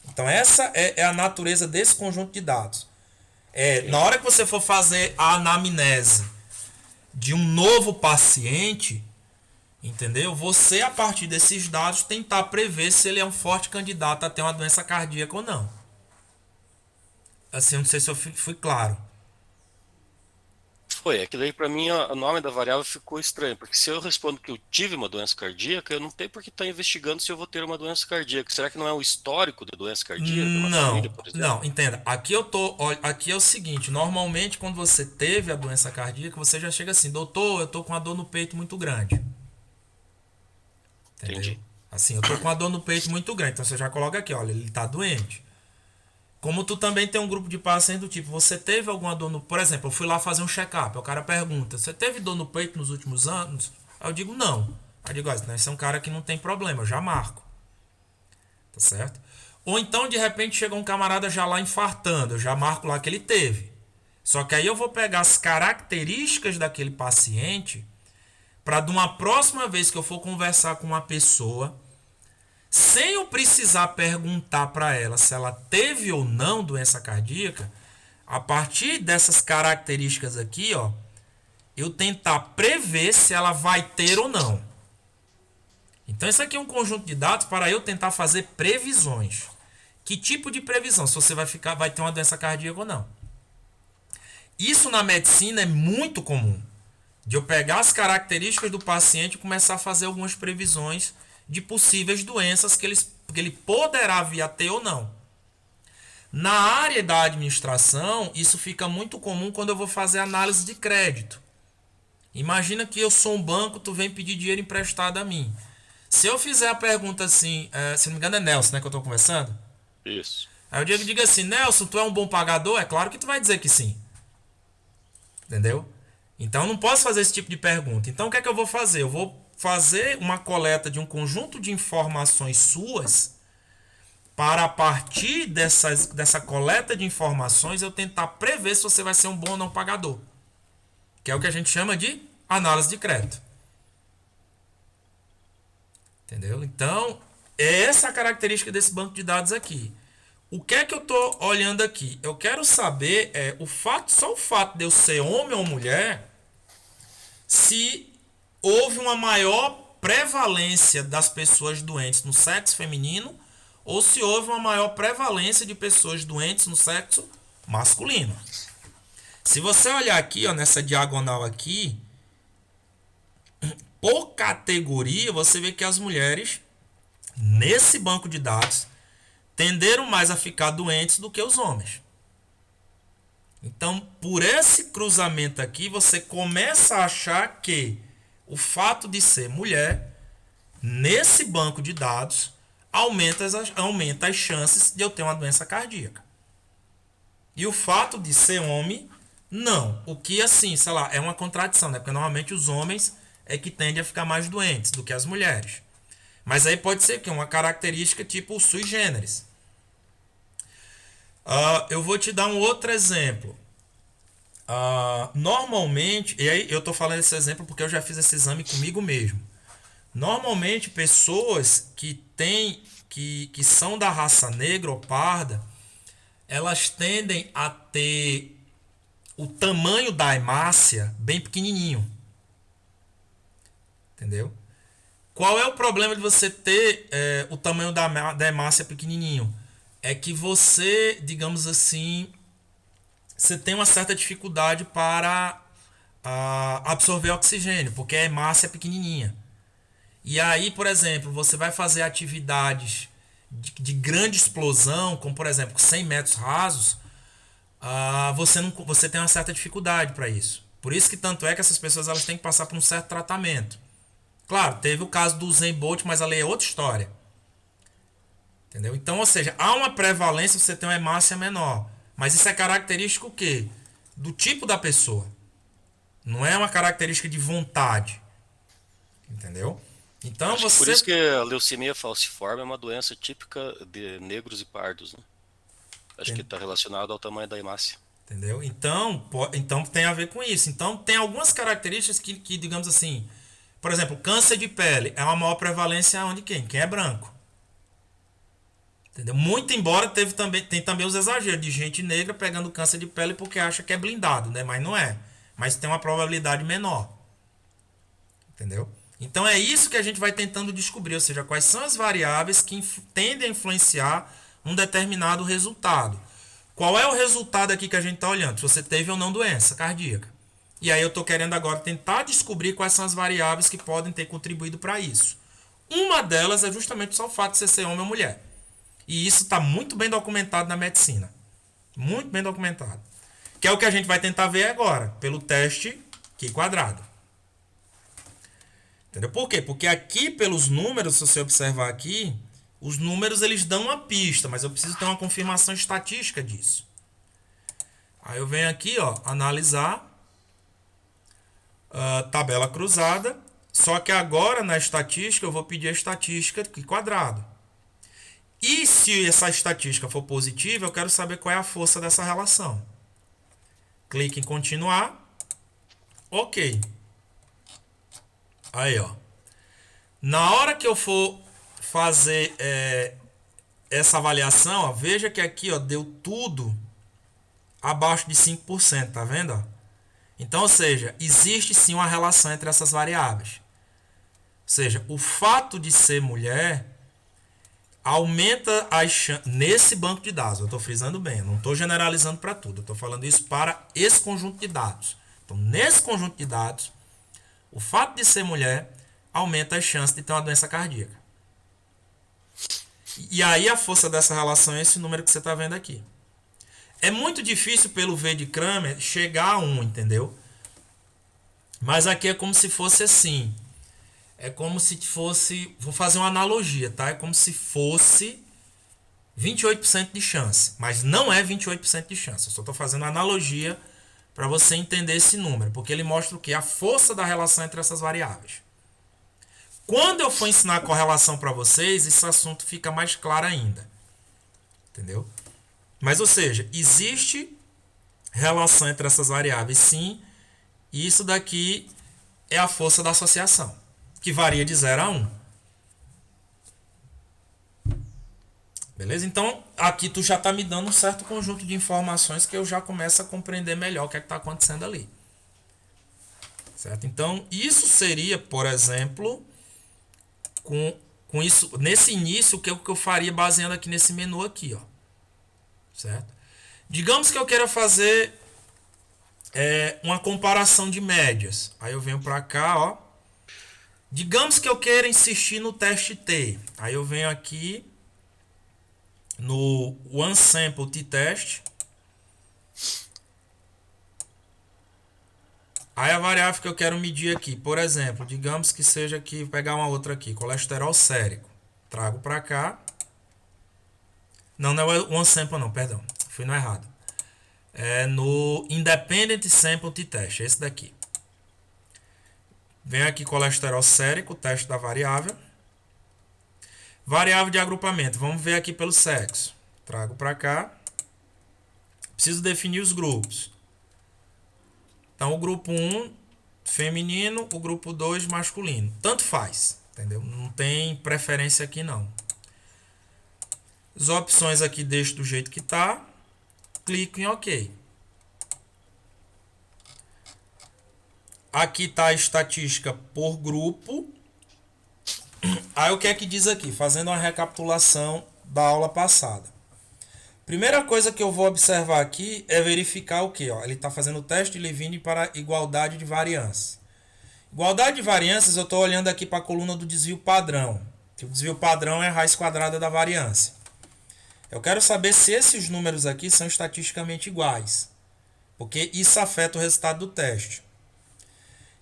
Então, essa é a natureza desse conjunto de dados. Na hora que você for fazer a anamnese de um novo paciente, entendeu? Você, a partir desses dados, tentar prever se ele é um forte candidato a ter uma doença cardíaca ou não. Assim, não sei se eu fui claro. É que daí para mim o nome da variável ficou estranho, porque se eu respondo que eu tive uma doença cardíaca, eu não tenho por que estar investigando se eu vou ter uma doença cardíaca. Será que não é o histórico da doença cardíaca? Não, entenda. Aqui aqui é o seguinte, normalmente quando você teve a doença cardíaca, você já chega assim, doutor, eu tô com uma dor no peito muito grande. Entendeu? Entendi. Assim, eu tô com uma dor no peito muito grande, então você já coloca aqui, olha, ele tá doente. Como tu também tem um grupo de pacientes do tipo, você teve alguma dor no... Por exemplo, eu fui lá fazer um check-up, o cara pergunta, você teve dor no peito nos últimos anos? Aí eu digo, não. Aí eu digo, esse é um cara que não tem problema, eu já marco. Tá certo? Ou então, de repente, chega um camarada já lá infartando, eu já marco lá que ele teve. Só que aí eu vou pegar as características daquele paciente para de uma próxima vez que eu for conversar com uma pessoa, sem eu precisar perguntar para ela se ela teve ou não doença cardíaca, a partir dessas características aqui, ó, eu tentar prever se ela vai ter ou não. Então isso aqui é um conjunto de dados para eu tentar fazer previsões. Que tipo de previsão? Se você vai ter uma doença cardíaca ou não. Isso na medicina é muito comum. De eu pegar as características do paciente e começar a fazer algumas previsões de possíveis doenças que ele poderá vir a ter ou não. Na área da administração, isso fica muito comum quando eu vou fazer análise de crédito. Imagina que eu sou um banco, tu vem pedir dinheiro emprestado a mim. Se eu fizer a pergunta assim, se não me engano é Nelson, né, que eu estou conversando? Isso. Aí o Diego diga assim, Nelson, tu é um bom pagador? É claro que tu vai dizer que sim. Entendeu? Então eu não posso fazer esse tipo de pergunta. Então o que é que eu vou fazer? Eu vou fazer uma coleta de um conjunto de informações suas para a partir dessa coleta de informações eu tentar prever se você vai ser um bom ou não pagador. Que é o que a gente chama de análise de crédito. Entendeu? Então, é essa a característica desse banco de dados aqui. O que é que eu estou olhando aqui? Eu quero saber só o fato de eu ser homem ou mulher, se houve uma maior prevalência das pessoas doentes no sexo feminino ou se houve uma maior prevalência de pessoas doentes no sexo masculino. Se você olhar aqui, ó, nessa diagonal aqui, por categoria, você vê que as mulheres, nesse banco de dados, tenderam mais a ficar doentes do que os homens. Então, por esse cruzamento aqui, você começa a achar que o fato de ser mulher, nesse banco de dados, aumenta as chances de eu ter uma doença cardíaca. E o fato de ser homem, não. O que, assim, sei lá, é uma contradição, né? Porque normalmente os homens é que tendem a ficar mais doentes do que as mulheres. Mas aí pode ser que uma característica tipo sui generis. Eu vou te dar um outro exemplo. Normalmente, e aí eu estou falando esse exemplo porque eu já fiz esse exame comigo mesmo. Normalmente, pessoas que são da raça negra ou parda, elas tendem a ter o tamanho da hemácia bem pequenininho. Entendeu? Qual é o problema de você ter o tamanho da hemácia pequenininho? É que você, digamos assim, você tem uma certa dificuldade para absorver oxigênio, porque a hemácia é pequenininha. E aí, por exemplo, você vai fazer atividades de grande explosão, como por exemplo 100 metros rasos, você tem uma certa dificuldade para isso. Por isso que tanto é que essas pessoas elas têm que passar por um certo tratamento. Claro, teve o caso do Usain Bolt, mas ali é outra história. Entendeu? Então, ou seja, há uma prevalência você ter uma hemácia menor. Mas isso é característico o quê? Do tipo da pessoa. Não é uma característica de vontade. Entendeu? Então Acho que por isso que a leucemia falciforme é uma doença típica de negros e pardos, né? Acho que está relacionado ao tamanho da hemácia. Entendeu? Então tem a ver com isso. Então tem algumas características que digamos assim, por exemplo, câncer de pele é uma maior prevalência onde quem? Quem é branco. Entendeu? Muito embora tem também os exageros de gente negra pegando câncer de pele porque acha que é blindado, né? Mas não é. Mas tem uma probabilidade menor. Entendeu? Então é isso que a gente vai tentando descobrir, ou seja, quais são as variáveis que tendem a influenciar um determinado resultado. Qual é o resultado aqui que a gente está olhando? Se você teve ou não doença cardíaca. E aí eu estou querendo agora tentar descobrir quais são as variáveis que podem ter contribuído para isso. Uma delas é justamente só o fato de você ser homem ou mulher. E isso está muito bem documentado na medicina. Muito bem documentado. Que é o que a gente vai tentar ver agora, pelo teste Q quadrado. Entendeu? Por quê? Porque aqui, pelos números, se você observar aqui, os números eles dão uma pista, mas eu preciso ter uma confirmação estatística disso. Aí eu venho aqui, ó, analisar tabela cruzada, só que agora na estatística eu vou pedir a estatística Q quadrado. E se essa estatística for positiva, eu quero saber qual é a força dessa relação. Clique em continuar. Ok. Aí, ó. Na hora que eu for fazer essa avaliação, ó, veja que aqui, ó, deu tudo abaixo de 5%, tá vendo? Ó? Então, ou seja, existe sim uma relação entre essas variáveis. Ou seja, o fato de ser mulher aumenta as chances nesse banco de dados. Eu estou frisando bem, eu não estou generalizando para tudo. Eu estou falando isso para esse conjunto de dados. Então, nesse conjunto de dados, o fato de ser mulher aumenta as chances de ter uma doença cardíaca. E aí a força dessa relação é esse número que você está vendo aqui. É muito difícil pelo V de Kramer chegar a 1, entendeu? Mas aqui é como se fosse assim. É como se fosse... Vou fazer uma analogia, tá? É como se fosse 28% de chance. Mas não é 28% de chance. Eu só estou fazendo uma analogia para você entender esse número. Porque ele mostra o quê? A força da relação entre essas variáveis. Quando eu for ensinar a correlação para vocês, esse assunto fica mais claro ainda. Entendeu? Mas, ou seja, existe relação entre essas variáveis, sim. E isso daqui é a força da associação, que varia de 0 a 1. Beleza? Então, aqui tu já está me dando um certo conjunto de informações que eu já começo a compreender melhor o que é que está acontecendo ali. Certo? Então, isso seria, por exemplo, com isso, nesse início, o que eu faria baseando aqui nesse menu aqui, ó. Certo? Digamos que eu queira fazer uma comparação de médias. Aí eu venho para cá, ó. Digamos que eu queira insistir no teste T. Aí eu venho aqui no One Sample T-Test. Aí a variável que eu quero medir aqui, por exemplo, digamos que seja aqui, vou pegar uma outra aqui, colesterol sérico. Trago para cá. Não é o One Sample não, perdão. Fui no errado. É no Independent Sample T-Test, esse daqui. Vem aqui colesterol sérico, teste da variável. Variável de agrupamento, vamos ver aqui pelo sexo. Trago para cá. Preciso definir os grupos. Então, o grupo 1, feminino, o grupo 2, masculino. Tanto faz, entendeu? Não tem preferência aqui, não. As opções aqui deixo do jeito que está. Clico em OK. Aqui está a estatística por grupo. Aí o que é que diz aqui? Fazendo uma recapitulação da aula passada. Primeira coisa que eu vou observar aqui é verificar o que? Ele está fazendo o teste de Levine para igualdade de variância. Igualdade de variâncias, eu estou olhando aqui para a coluna do desvio padrão. Que o desvio padrão é a raiz quadrada da variância. Eu quero saber se esses números aqui são estatisticamente iguais. Porque isso afeta o resultado do teste.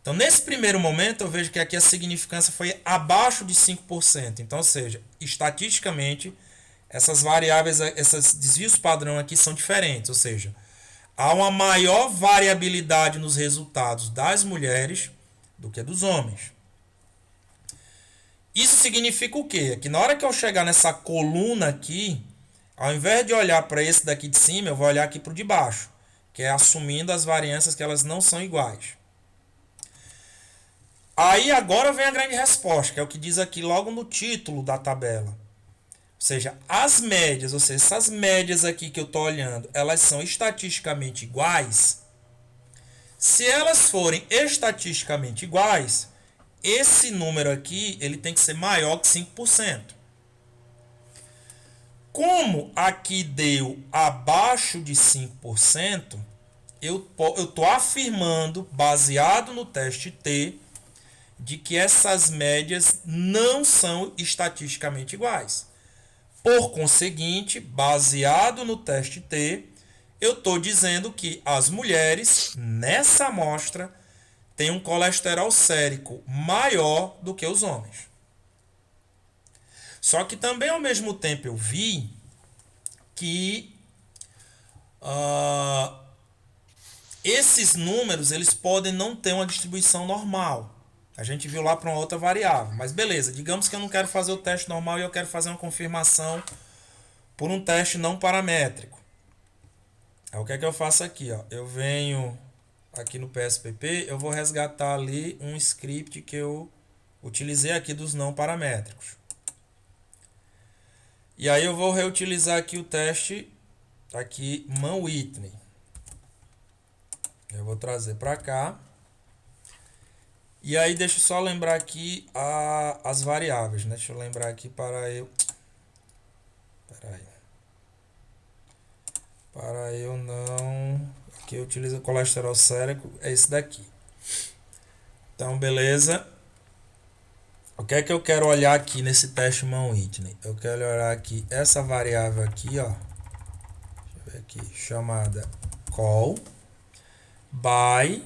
Então, nesse primeiro momento, eu vejo que aqui a significância foi abaixo de 5%. Então, ou seja, estatisticamente, essas variáveis, esses desvios padrão aqui são diferentes. Ou seja, há uma maior variabilidade nos resultados das mulheres do que dos homens. Isso significa o quê? Que na hora que eu chegar nessa coluna aqui, ao invés de olhar para esse daqui de cima, eu vou olhar aqui para o de baixo, que é assumindo as variâncias que elas não são iguais. Aí agora vem a grande resposta, que é o que diz aqui logo no título da tabela. Ou seja, as médias, ou seja, essas médias aqui que eu estou olhando, elas são estatisticamente iguais. Se elas forem estatisticamente iguais, esse número aqui ele tem que ser maior que 5%. Como aqui deu abaixo de 5%, eu estou afirmando, baseado no teste T, de que essas médias não são estatisticamente iguais. Por conseguinte, baseado no teste T, eu estou dizendo que as mulheres, nessa amostra, têm um colesterol sérico maior do que os homens. Só que também, ao mesmo tempo, eu vi que esses números eles podem não ter uma distribuição normal. A gente viu lá para uma outra variável. Mas beleza, digamos que eu não quero fazer o teste normal e eu quero fazer uma confirmação por um teste não paramétrico. Aí o que é que eu faço aqui? Eu venho aqui no PSPP, eu vou resgatar ali um script que eu Utilizei aqui dos não paramétricos. E aí eu vou reutilizar aqui o teste aqui Mann-Whitney. Eu vou trazer para cá. E aí deixa eu só lembrar aqui as variáveis, né? Deixa eu lembrar aqui para eu... Para eu não... Aqui eu utilizo o colesterol sérico, é esse daqui. Então, beleza. O que é que eu quero olhar aqui nesse teste Mann-Whitney? Eu quero olhar aqui essa variável aqui, ó. Deixa eu ver aqui, chamada call by.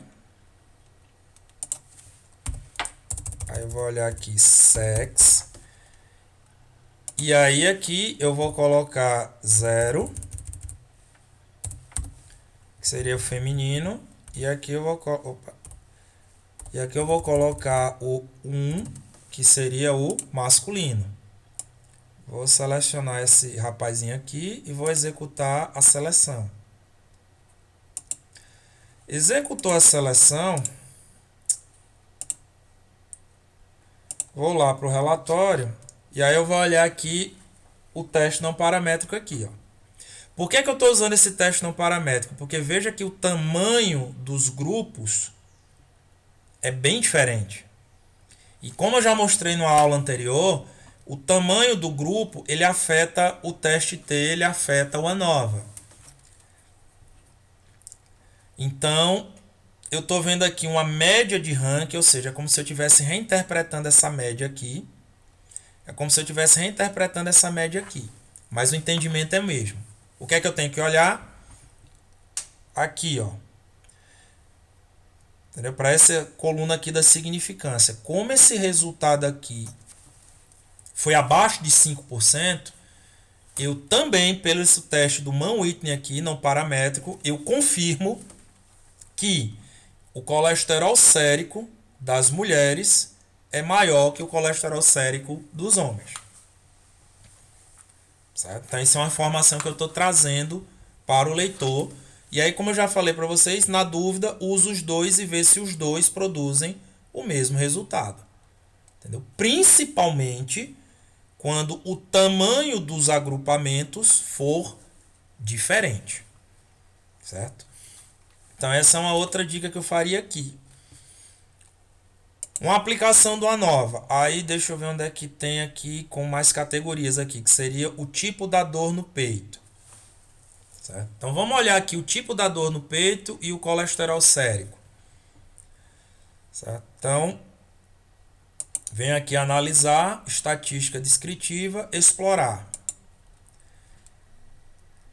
Aí eu vou olhar aqui sex. E aí aqui eu vou colocar 0, que seria o feminino, e aqui eu vou colocar o 1, que seria o masculino. Vou selecionar esse rapazinho aqui e vou executar a seleção. Executou a seleção. Vou lá para o relatório e aí eu vou olhar aqui o teste não paramétrico aqui, ó. Por que eu estou usando esse teste não paramétrico? Porque veja que o tamanho dos grupos é bem diferente. E como eu já mostrei na aula anterior, o tamanho do grupo ele afeta o teste T, ele afeta o ANOVA. Então, eu estou vendo aqui uma média de ranking, ou seja, é como se eu estivesse reinterpretando essa média aqui. É como se eu estivesse reinterpretando essa média aqui. Mas o entendimento é o mesmo. O que é que eu tenho que olhar? Aqui, ó. Entendeu? Para essa coluna aqui da significância. Como esse resultado aqui foi abaixo de 5%, eu também, pelo esse teste do Mann-Whitney aqui, não paramétrico, eu confirmo que o colesterol sérico das mulheres é maior que o colesterol sérico dos homens. Certo? Então, isso é uma informação que eu estou trazendo para o leitor. E aí, como eu já falei para vocês, na dúvida, use os dois e vê se os dois produzem o mesmo resultado. Entendeu? Principalmente quando o tamanho dos agrupamentos for diferente. Certo? Então, essa é uma outra dica que eu faria aqui. Uma aplicação do ANOVA. Aí, deixa eu ver onde é que tem aqui com mais categorias aqui, que seria o tipo da dor no peito. Certo? Então, vamos olhar aqui o tipo da dor no peito e o colesterol sérico. Certo? Então, vem aqui analisar, estatística descritiva, explorar.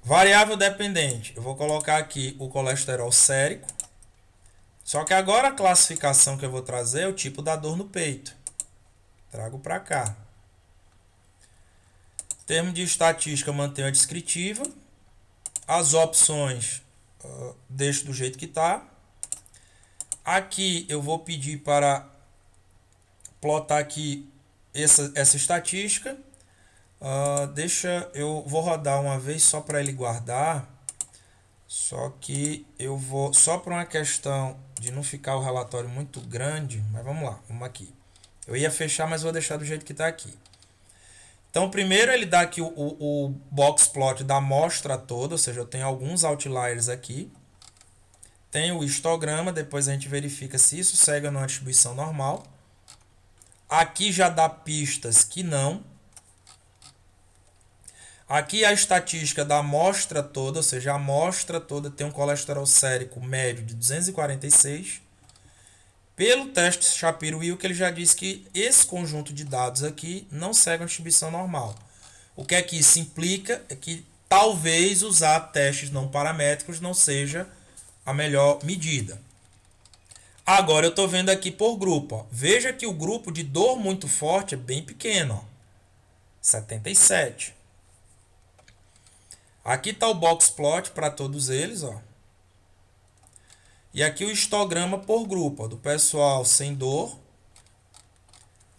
Variável dependente. Eu vou colocar aqui o colesterol sérico. Só que agora a classificação que eu vou trazer é o tipo da dor no peito. Trago para cá. Termo de estatística, mantenho a descritiva. As opções, deixo do jeito que está. Aqui eu vou pedir para plotar aqui essa estatística. Eu vou rodar uma vez só para ele guardar. Só que eu vou, só para uma questão de não ficar o relatório muito grande, mas vamos lá, vamos aqui. Eu ia fechar, mas vou deixar do jeito que está aqui. Então, primeiro ele dá aqui o box plot da amostra toda, ou seja, eu tenho alguns outliers aqui. Tem o histograma, depois a gente verifica se isso segue numa distribuição normal. Aqui já dá pistas que não. Aqui a estatística da amostra toda, ou seja, a amostra toda tem um colesterol sérico médio de 246. Pelo teste Shapiro-Wilk, ele já disse que esse conjunto de dados aqui não segue uma distribuição normal. O que é que isso implica? É que talvez usar testes não paramétricos não seja a melhor medida. Agora eu estou vendo aqui por grupo. Ó. Veja que o grupo de dor muito forte é bem pequeno. Ó. 77. Aqui está o box plot para todos eles. Ó. E aqui o histograma por grupo. Ó, do pessoal sem dor.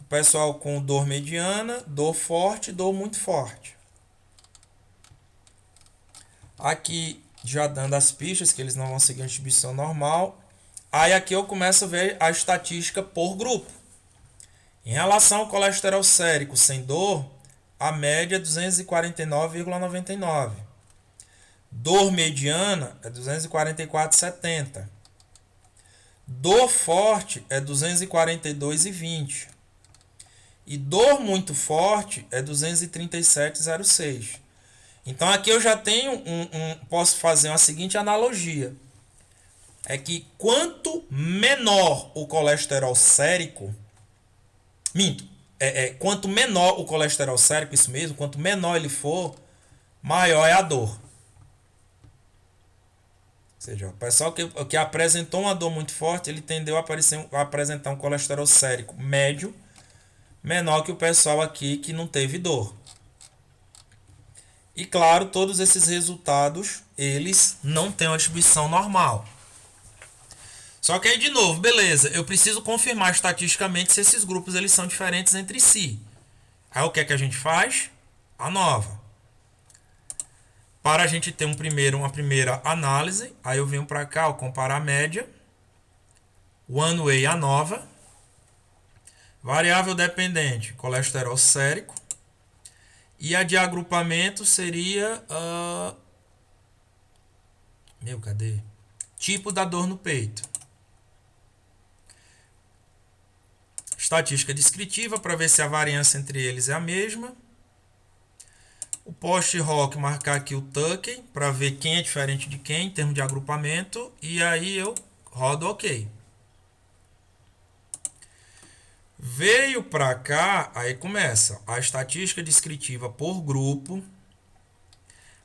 O pessoal com dor mediana, dor forte e dor muito forte. Aqui já dando as pistas que eles não vão seguir a distribuição normal. Aí aqui eu começo a ver a estatística por grupo. Em relação ao colesterol sérico sem dor, a média é 249,99. Dor mediana é 244,70. Dor forte é 242,20. E dor muito forte é 237,06. Então aqui eu já tenho posso fazer uma seguinte analogia. É que quanto menor o colesterol sérico, quanto menor o colesterol sérico, isso mesmo, quanto menor ele for, maior é a dor. Ou seja, o pessoal que apresentou uma dor muito forte, ele tendeu a apresentar um colesterol sérico médio, menor que o pessoal aqui que não teve dor. E claro, todos esses resultados, eles não têm uma distribuição normal. Só que aí, de novo, beleza, eu preciso confirmar estatisticamente se esses grupos eles são diferentes entre si. Aí o que é que a gente faz? ANOVA. Para a gente ter uma primeira análise, aí eu venho para cá, comparar a média, One Way ANOVA, variável dependente, colesterol sérico, e a de agrupamento seria cadê? Tipo da dor no peito. Estatística descritiva para ver se a variância entre eles é a mesma. O post-hoc marcar aqui o Tucker para ver quem é diferente de quem em termos de agrupamento. E aí eu rodo OK. Veio para cá, aí começa a estatística descritiva por grupo.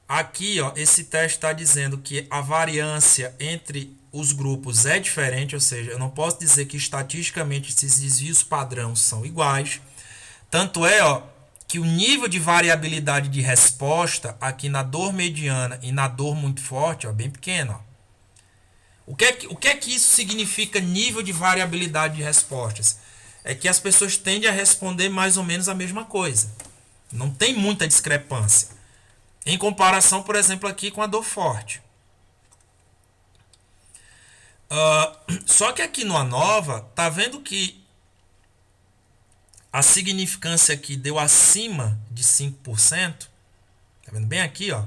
Aqui, ó, esse teste está dizendo que a variância entre os grupos é diferente, ou seja, eu não posso dizer que estatisticamente esses desvios padrão são iguais. Tanto é, ó, que o nível de variabilidade de resposta aqui na dor mediana e na dor muito forte é bem pequeno. Ó. O que é que isso significa nível de variabilidade de respostas? É que as pessoas tendem a responder mais ou menos a mesma coisa. Não tem muita discrepância. Em comparação, por exemplo, aqui com a dor forte. Só que aqui no ANOVA, tá vendo que a significância aqui deu acima de 5%? Tá vendo bem aqui, ó?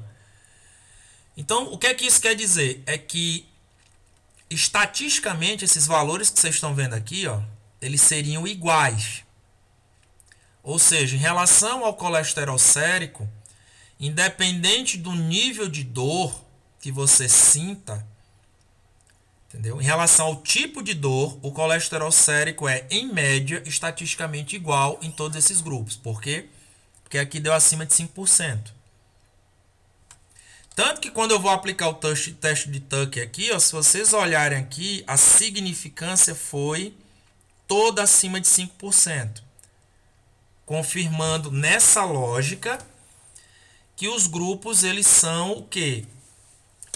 Então, o que é que isso quer dizer? É que estatisticamente esses valores que vocês estão vendo aqui, ó, eles seriam iguais. Ou seja, em relação ao colesterol sérico, independente do nível de dor que você sinta, entendeu? Em relação ao tipo de dor, o colesterol sérico é, em média, estatisticamente igual em todos esses grupos. Por quê? Porque aqui deu acima de 5%. Tanto que quando eu vou aplicar o teste de Tucker aqui, ó, se vocês olharem aqui, a significância foi toda acima de 5%. Confirmando nessa lógica que os grupos eles são o quê?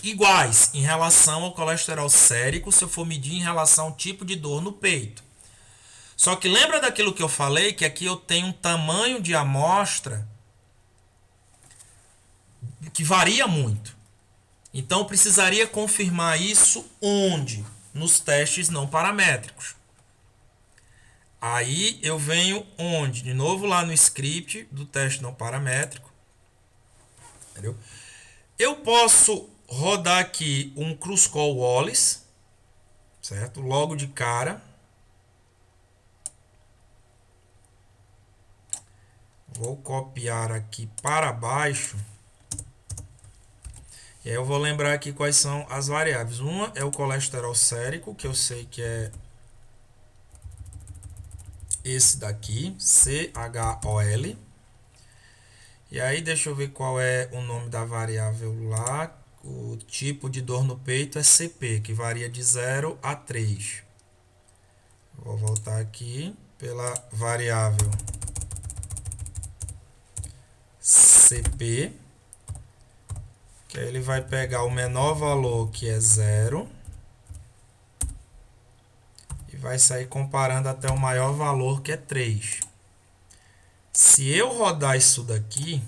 Iguais em relação ao colesterol sérico, se eu for medir em relação ao tipo de dor no peito. Só que lembra daquilo que eu falei, que aqui eu tenho um tamanho de amostra que varia muito. Então eu precisaria confirmar isso onde? Nos testes não paramétricos. Aí eu venho onde? De novo lá no script do teste não paramétrico. Entendeu? Eu posso rodar aqui um Kruskal-Wallis, certo? Logo de cara. Vou copiar aqui para baixo. E aí eu vou lembrar aqui quais são as variáveis. Uma é o colesterol sérico, que eu sei que é esse daqui, CHOL. E aí deixa eu ver qual é o nome da variável lá. O tipo de dor no peito é CP, que varia de 0 a 3. Vou voltar aqui pela variável CP, que aí ele vai pegar o menor valor, que é 0, e vai sair comparando até o maior valor, que é 3. Se eu rodar isso daqui,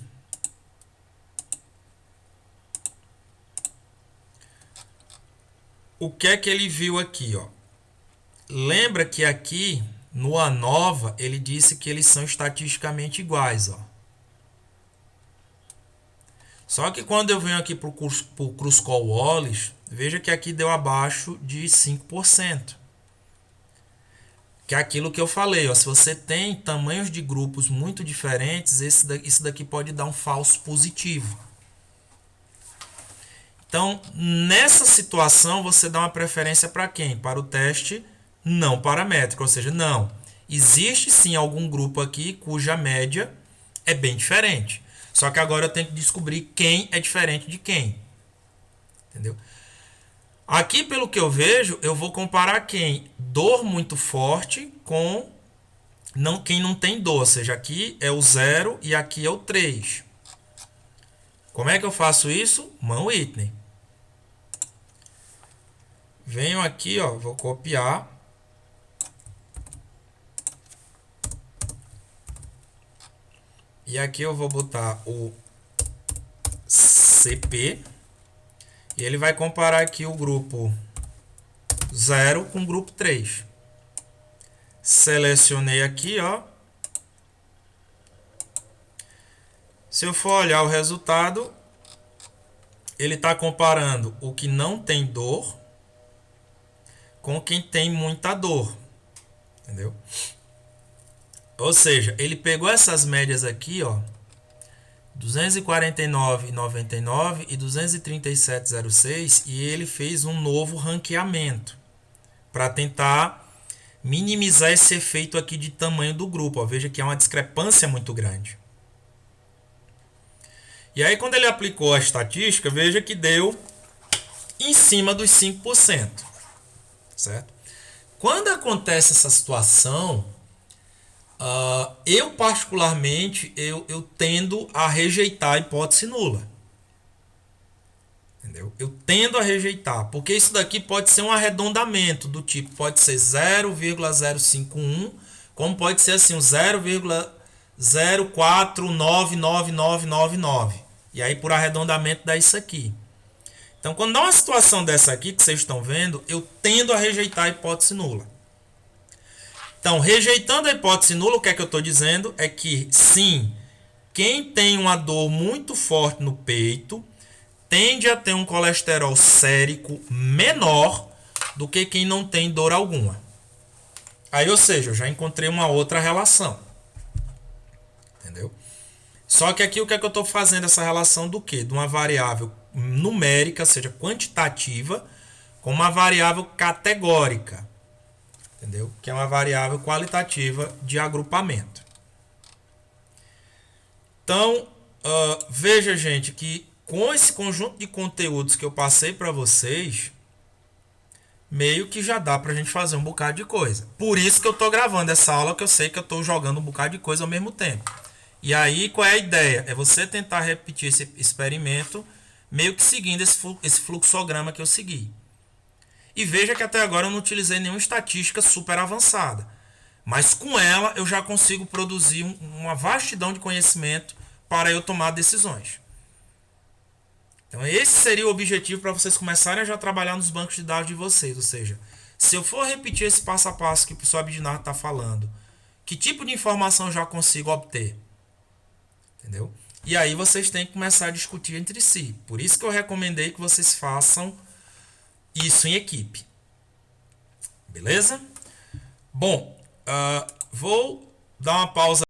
o que é que ele viu aqui, ó? Lembra que aqui no ANOVA, ele disse que eles são estatisticamente iguais, ó. Só que quando eu venho aqui para o Kruskal-Wallis, veja que aqui deu abaixo de 5%. Que é aquilo que eu falei, ó, se você tem tamanhos de grupos muito diferentes, isso daqui pode dar um falso positivo. Então, nessa situação, você dá uma preferência para quem? Para o teste não paramétrico, ou seja, não. Existe sim algum grupo aqui cuja média é bem diferente. Só que agora eu tenho que descobrir quem é diferente de quem. Entendeu? Aqui, pelo que eu vejo, eu vou comparar quem? Dor muito forte com quem não tem dor. Ou seja, aqui é o 0 e aqui é o 3. Como é que eu faço isso? Mann Whitney. Venho aqui, ó, vou copiar. E aqui eu vou botar o CP. E ele vai comparar aqui o grupo 0 com o grupo 3. Selecionei aqui, ó. Se eu for olhar o resultado, ele está comparando o que não tem dor com quem tem muita dor. Entendeu? Ou seja, ele pegou essas médias aqui, ó, 249,99 e 237,06, e ele fez um novo ranqueamento para tentar minimizar esse efeito aqui de tamanho do grupo. Ó, veja que é uma discrepância muito grande. E aí, quando ele aplicou a estatística, veja que deu em cima dos 5%. Certo? Quando acontece essa situação, eu particularmente eu tendo a rejeitar a hipótese nula. Entendeu? Eu tendo a rejeitar, porque isso daqui pode ser um arredondamento do tipo, pode ser 0,051, como pode ser assim, um 0,04999999. E aí por arredondamento dá isso aqui. Então quando dá uma situação dessa aqui que vocês estão vendo, eu tendo a rejeitar a hipótese nula. Então, rejeitando a hipótese nula, o que é que eu estou dizendo? É que, sim, quem tem uma dor muito forte no peito tende a ter um colesterol sérico menor do que quem não tem dor alguma. Aí, ou seja, eu já encontrei uma outra relação. Entendeu? Só que aqui o que é que eu estou fazendo essa relação do quê? De uma variável numérica, ou seja, quantitativa, com uma variável categórica. Entendeu? Que é uma variável qualitativa de agrupamento. Então, veja, gente, que com esse conjunto de conteúdos que eu passei para vocês, meio que já dá para a gente fazer um bocado de coisa. Por isso que eu estou gravando essa aula, que eu sei que eu estou jogando um bocado de coisa ao mesmo tempo. E aí, qual é a ideia? É você tentar repetir esse experimento, meio que seguindo esse fluxograma que eu segui. E veja que até agora eu não utilizei nenhuma estatística super avançada. Mas com ela eu já consigo produzir uma vastidão de conhecimento para eu tomar decisões. Então esse seria o objetivo para vocês começarem a já trabalhar nos bancos de dados de vocês. Ou seja, se eu for repetir esse passo a passo que o professor Abdinar está falando, que tipo de informação eu já consigo obter? Entendeu? E aí vocês têm que começar a discutir entre si. Por isso que eu recomendei que vocês façam isso em equipe. Beleza? Bom, vou dar uma pausa.